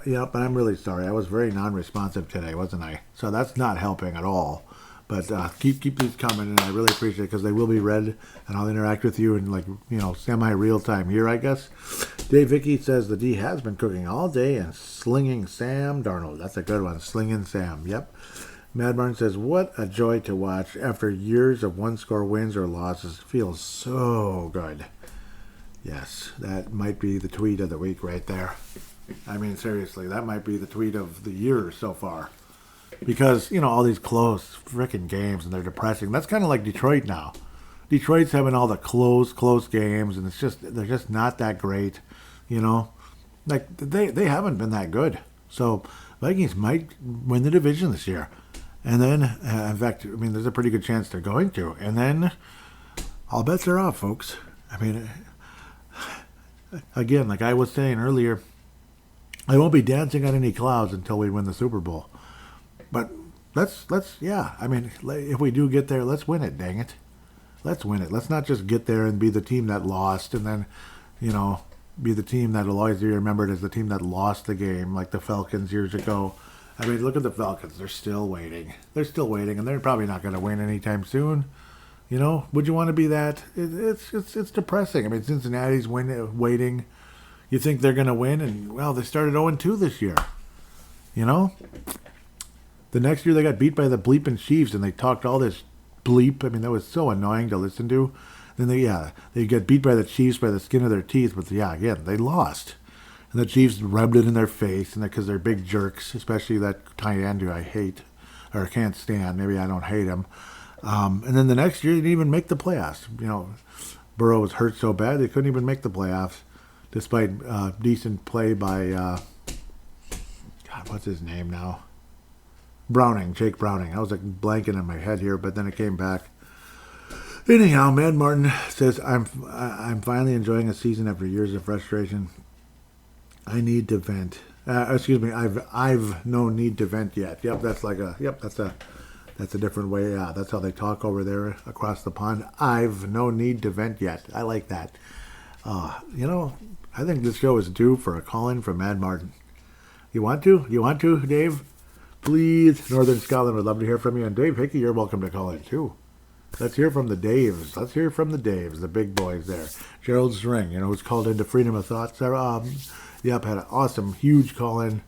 Yep, I'm really sorry. I was very non-responsive today, wasn't I? So that's not helping at all. But keep these coming, and I really appreciate it because they will be read, and I'll interact with you in semi-real time here, I guess. Dave Vicky says the D has been cooking all day and slinging Sam Darnold. That's a good one, slinging Sam. Yep. Mad Martin says, what a joy to watch after years of one-score wins or losses. Feels so good. Yes, that might be the tweet of the week right there. I mean, seriously, that might be the tweet of the year so far. Because, all these close freaking games, and they're depressing. That's kind of like Detroit now. Detroit's having all the close games, and they're just not that great, Like, they haven't been that good. So, Vikings might win the division this year. And then, in fact, there's a pretty good chance they're going to. And then, all bets are off, folks. Again, like I was saying earlier, I won't be dancing on any clouds until we win the Super Bowl. But let's if we do get there, let's win it, dang it. Let's win it. Let's not just get there and be the team that lost and then, be the team that will always be remembered as the team that lost the game, like the Falcons years ago. Look at the Falcons. They're still waiting. And they're probably not going to win anytime soon. Would you want to be that? It's depressing. Cincinnati's waiting. You think they're going to win, and, well, they started 0-2 this year. The next year they got beat by the bleeping Chiefs, and they talked all this bleep. That was so annoying to listen to. Then they get beat by the Chiefs by the skin of their teeth, but again, they lost. And the Chiefs rubbed it in their face, and because they're big jerks, especially that tight end who I hate, or can't stand. Maybe I don't hate him. And then the next year, they didn't even make the playoffs. Burrow was hurt so bad, they couldn't even make the playoffs, despite decent play by, what's his name now? Jake Browning. I was like blanking in my head here, but then it came back. Anyhow, Mad Martin says, I'm finally enjoying a season after years of frustration. I need to vent. I've no need to vent yet. Yep, that's a different way. Yeah, that's how they talk over there across the pond. I've no need to vent yet. I like that. I think this show is due for a call-in from Mad Martin. You want to, Dave? Please. Northern Scotland would love to hear from you. And Dave Hickey, you're welcome to call in too. Let's hear from the Daves. The big boys there. Gerald String, who's called into Freedom of Thought. Had an awesome, huge call-in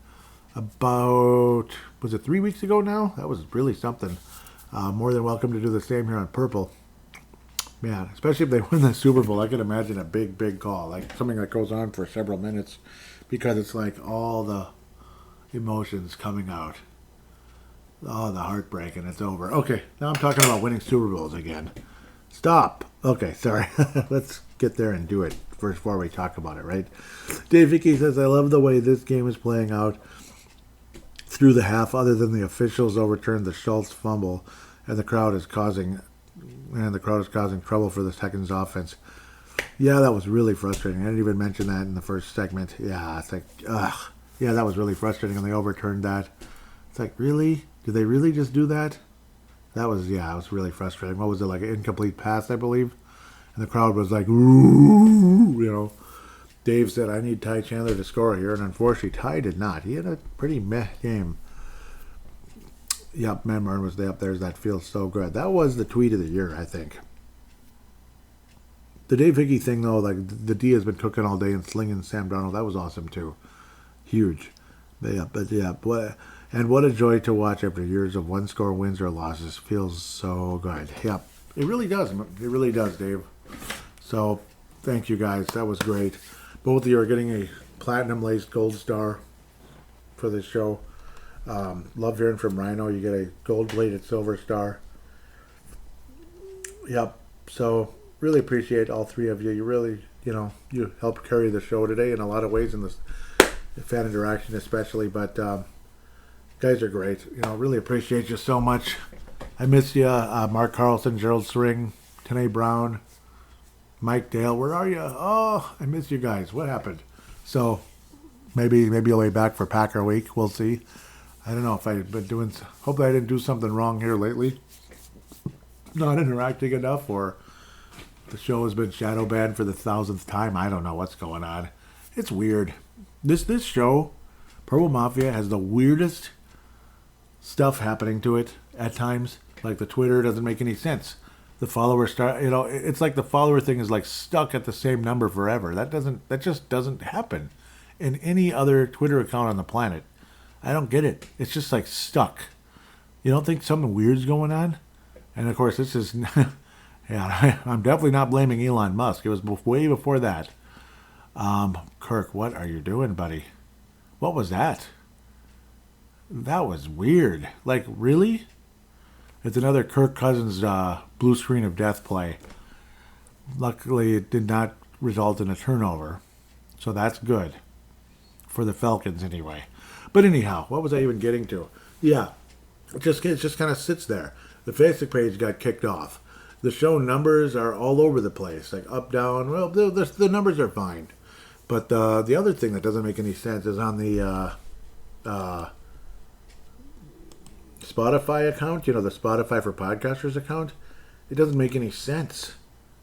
about, was it 3 weeks ago now? That was really something. More than welcome to do the same here on Purple. Man, especially if they win the Super Bowl, I can imagine a big call, like something that goes on for several minutes, because it's like all the emotions coming out. Oh, the heartbreak, and it's over. Okay, now I'm talking about winning Super Bowls again. Stop. Okay, sorry. Let's get there and do it first before we talk about it, right? Dave Vicky says, I love the way this game is playing out through the half, other than the officials overturned the Schultz fumble, and the crowd is causing trouble for the Texans offense. Yeah, that was really frustrating. I didn't even mention that in the first segment. Yeah, it's like, ugh. Yeah, that was really frustrating, and they overturned that. It's like, really? Did they really just do that? It was really frustrating. What was it, like an incomplete pass, I believe? And the crowd was like, ooh, Dave said, I need Ty Chandler to score here, and unfortunately, Ty did not. He had a pretty meh game. Yep, Man Martin was up there. That feels so good. That was the tweet of the year, I think. The Dave Hickey thing, though, like the D has been cooking all day and slinging Sam Darnold. That was awesome, too. Huge. And what a joy to watch after years of one-score wins or losses. Feels so good. Yep, it really does. It really does, Dave. So, thank you, guys. That was great. Both of you are getting a platinum-laced gold star for this show. Love hearing from Rhino. You get a gold-bladed silver star. Yep. So, really appreciate all three of you. You really, you helped carry the show today in a lot of ways, in the fan interaction especially. But guys are great. Really appreciate you so much. I miss you, Mark Carlson, Gerald String, Tanae Brown, Mike Dale. Where are you? Oh, I miss you guys. What happened? So maybe you'll be back for Packer Week. We'll see. I don't know if I've been doing. Hopefully I didn't do something wrong here lately. Not interacting enough, or The show has been shadow banned for the 1000th time. I don't know what's going on. It's weird. This show, Purple Mafia, has the weirdest stuff happening to it at times. Like the Twitter doesn't make any sense. The follower it's like the follower thing is like stuck at the same number forever. That just doesn't happen in any other Twitter account on the planet. I don't get it. It's just like stuck. You don't think something weird's going on? And of course, this is, yeah, I'm definitely not blaming Elon Musk. It was way before that. Kirk, what are you doing, buddy? What was that? That was weird. Like, really? It's another Kirk Cousins blue screen of death play. Luckily, it did not result in a turnover. So that's good. For the Falcons, anyway. But anyhow, what was I even getting to? Yeah, it just kind of sits there. The Facebook page got kicked off. The show numbers are all over the place, like up, down. Well, the numbers are fine. But the other thing that doesn't make any sense is on the Spotify account, the Spotify for Podcasters account. It doesn't make any sense.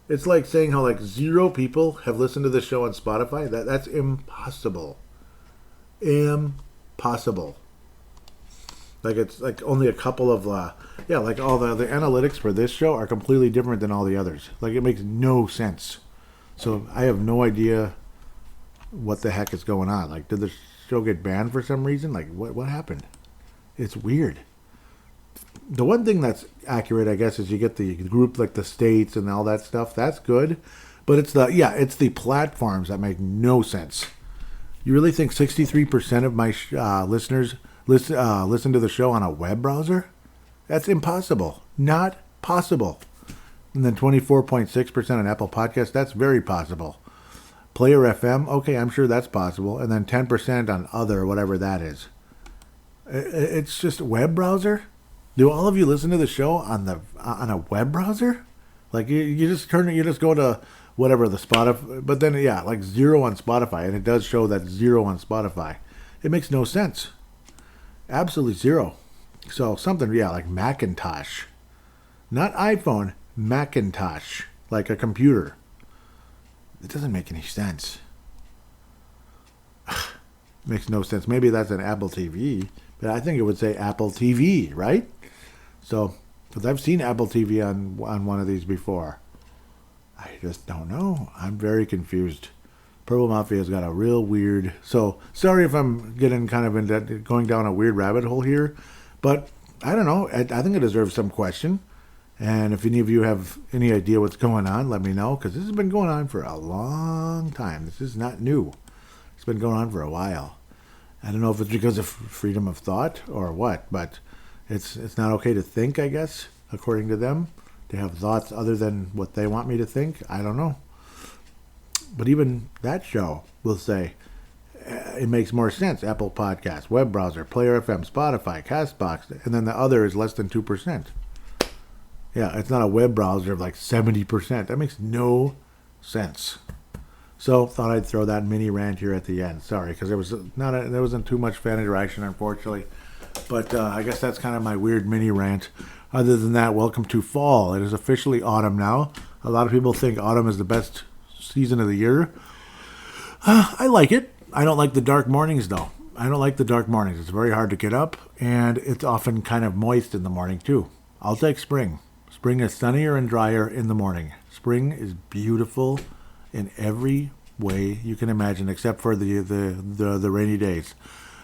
It's like saying how like 0 people have listened to the show on Spotify. That's impossible. Impossible. Like it's like only a couple of like all the analytics for this show are completely different than all the others. Like it makes no sense. So I have no idea what the heck is going on. Like, did the show get banned for some reason? Like, what happened? It's weird. The one thing that's accurate, I guess, is you get the group like the states and all that stuff. That's good. But it's the platforms that make no sense. You really think 63% of my listeners listen to the show on a web browser? That's impossible. Not possible. And then 24.6% on Apple Podcasts. That's very possible. Player FM, okay, I'm sure that's possible. And then 10% on other, whatever that is. It's just web browser? Do all of you listen to the show on a web browser? Like you just go to whatever the Spotify, but then like 0 on Spotify, and it does show that 0 on Spotify. It makes no sense. Absolutely 0. So something, like Macintosh, not iPhone, Macintosh, like a computer. It doesn't make any sense. Makes no sense. Maybe that's an Apple TV, but I think it would say Apple TV, right? So, because I've seen Apple TV on one of these before. I just don't know. I'm very confused. Purple Mafia's got a real weird... So, sorry if I'm getting kind of into going down a weird rabbit hole here, but I don't know. I think it deserves some question. And if any of you have any idea what's going on, let me know, because this has been going on for a long time. This is not new. It's been going on for a while. I don't know if it's because of freedom of thought or what, but it's not okay to think, I guess, according to them. They have thoughts other than what they want me to think. I don't know. But even that show will say it makes more sense. Apple Podcasts, web browser, Player FM, Spotify, CastBox, and then the other is less than 2%. Yeah, it's not a web browser of like 70%. That makes no sense. So, thought I'd throw that mini rant here at the end. Sorry, because there wasn't too much fan interaction, unfortunately. But I guess that's kind of my weird mini rant. Other than that, welcome to fall. It is officially autumn now. A lot of people think autumn is the best season of the year. I like it. I don't like the dark mornings, though. I don't like the dark mornings. It's very hard to get up, and it's often kind of moist in the morning, too. I'll take spring. Spring is sunnier and drier in the morning. Spring is beautiful in every way you can imagine, except for the rainy days.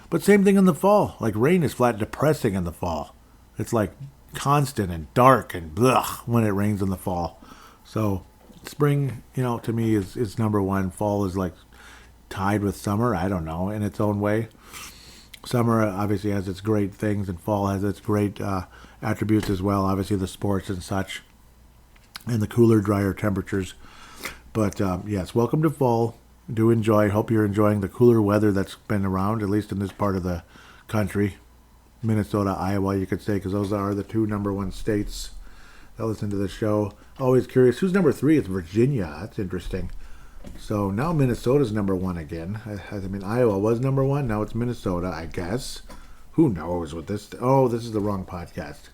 But same thing in the fall. Like rain is flat depressing in the fall. It's like constant and dark and blech when it rains in the fall. So spring, to me is number one. Fall is like tied with summer. I don't know, in its own way. Summer obviously has its great things, and fall has its great attributes as well. Obviously the sports and such, and the cooler, drier temperatures. But yes, welcome to fall. Do enjoy. Hope you're enjoying the cooler weather that's been around, at least in this part of the country. Minnesota, Iowa, you could say, because those are the 2 number 1 states that listen to the show. Always curious. Who's number 3? It's Virginia. That's interesting. So now Minnesota's number 1 again. I mean, Iowa was number 1. Now it's Minnesota, I guess. Who knows what this... Oh, this is the wrong podcast.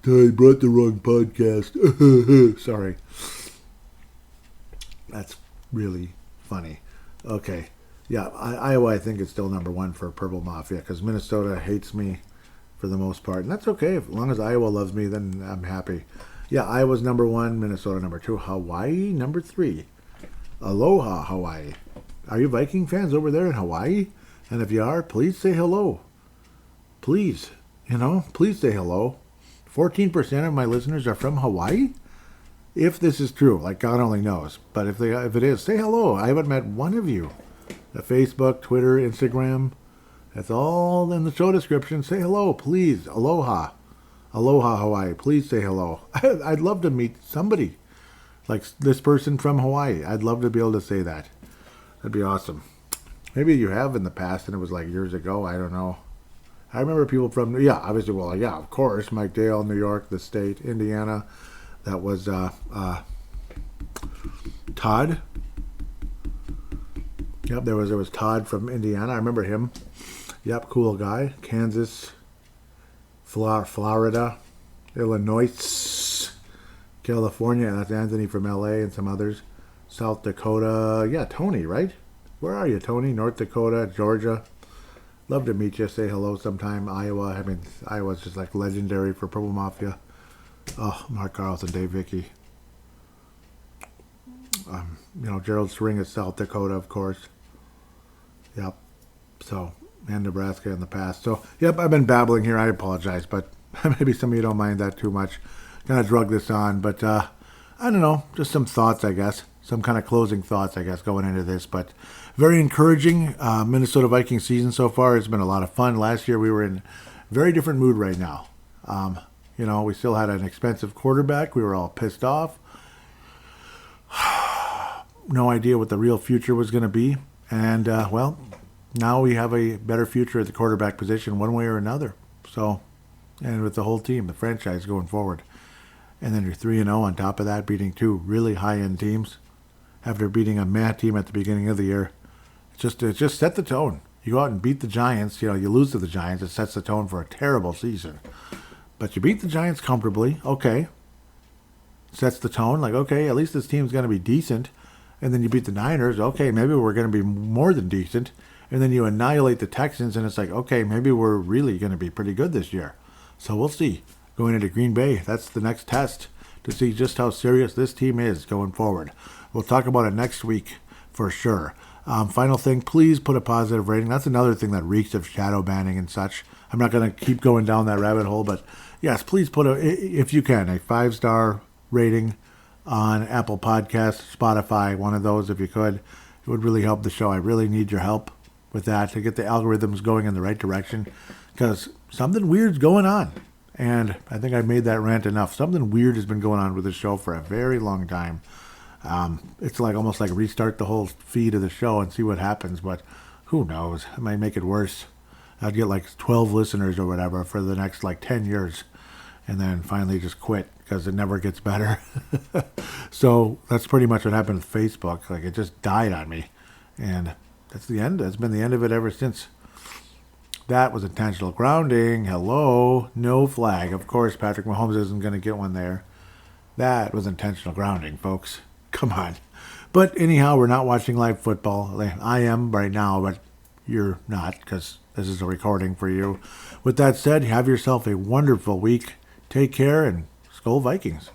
I brought the wrong podcast. Sorry. That's really funny. Okay. Yeah, Iowa, I think, is still number one for Purple Mafia because Minnesota hates me for the most part. And that's okay. As long as Iowa loves me, then I'm happy. Yeah, Iowa's number one, Minnesota number two, Hawaii number three. Aloha, Hawaii. Are you Viking fans over there in Hawaii? And if you are, please say hello. Please, please say hello. 14% of my listeners are from Hawaii? If this is true, like God only knows. But if it is, say hello. I haven't met one of you. The Facebook, Twitter, Instagram, that's all in the show description. Say hello, please. Aloha. Aloha, Hawaii. Please say hello. I'd love to meet somebody like this person from Hawaii. I'd love to be able to say that. That'd be awesome. Maybe you have in the past and it was like years ago. I don't know. I remember people from, obviously, of course, Mike Dale, New York, the state, Indiana. That was Todd. Yep, there was Todd from Indiana. I remember him. Yep, cool guy. Kansas, Florida, Illinois, California. That's Anthony from LA and some others. South Dakota. Yeah, Tony, right? Where are you, Tony? North Dakota, Georgia. Love to meet you. Say hello sometime. Iowa. I mean, Iowa's just like legendary for Purple Mafia. Oh, Mark Carlson, Dave Vicky. Gerald String is South Dakota, of course. Yep. So, and Nebraska in the past. So, yep, I've been babbling here. I apologize, but maybe some of you don't mind that too much. Kind of drug this on, but I don't know. Just some thoughts, I guess. Some kind of closing thoughts, I guess, going into this. But very encouraging. Minnesota Vikings season so far. It's been a lot of fun. Last year we were in a very different mood right now. We still had an expensive quarterback. We were all pissed off. No idea what the real future was going to be. And, now we have a better future at the quarterback position one way or another. So, and with the whole team, the franchise going forward. And then you're 3-0 on top of that, beating two really high-end teams. After beating a mad team at the beginning of the year. It just set the tone. You go out and beat the Giants. You lose to the Giants. It sets the tone for a terrible season. But you beat the Giants comfortably. Okay. Sets the tone. Like, okay, at least this team's going to be decent. And then you beat the Niners. Okay, maybe we're going to be more than decent. And then you annihilate the Texans, and it's like, okay, maybe we're really going to be pretty good this year. So we'll see. Going into Green Bay, that's the next test to see just how serious this team is going forward. We'll talk about it next week for sure. Final thing, please put a positive rating. That's another thing that reeks of shadow banning and such. I'm not going to keep going down that rabbit hole, but yes, please put, if you can, a 5-star rating on Apple Podcasts, Spotify, one of those if you could. It would really help the show. I really need your help with that to get the algorithms going in the right direction because something weird's going on. And I think I've made that rant enough. Something weird has been going on with the show for a very long time. It's like almost like restart the whole feed of the show and see what happens, but who knows? It might make it worse. I'd get like 12 listeners or whatever for the next like 10 years and then finally just quit because it never gets better. So that's pretty much what happened with Facebook. Like it just died on me. And that's the end. That's been the end of it ever since. That was intentional grounding. Hello. No flag. Of course, Patrick Mahomes isn't going to get one there. That was intentional grounding, folks. Come on. But anyhow, we're not watching live football. I am right now, but you're not because this is a recording for you. With that said, have yourself a wonderful week. Take care and Skol Vikings.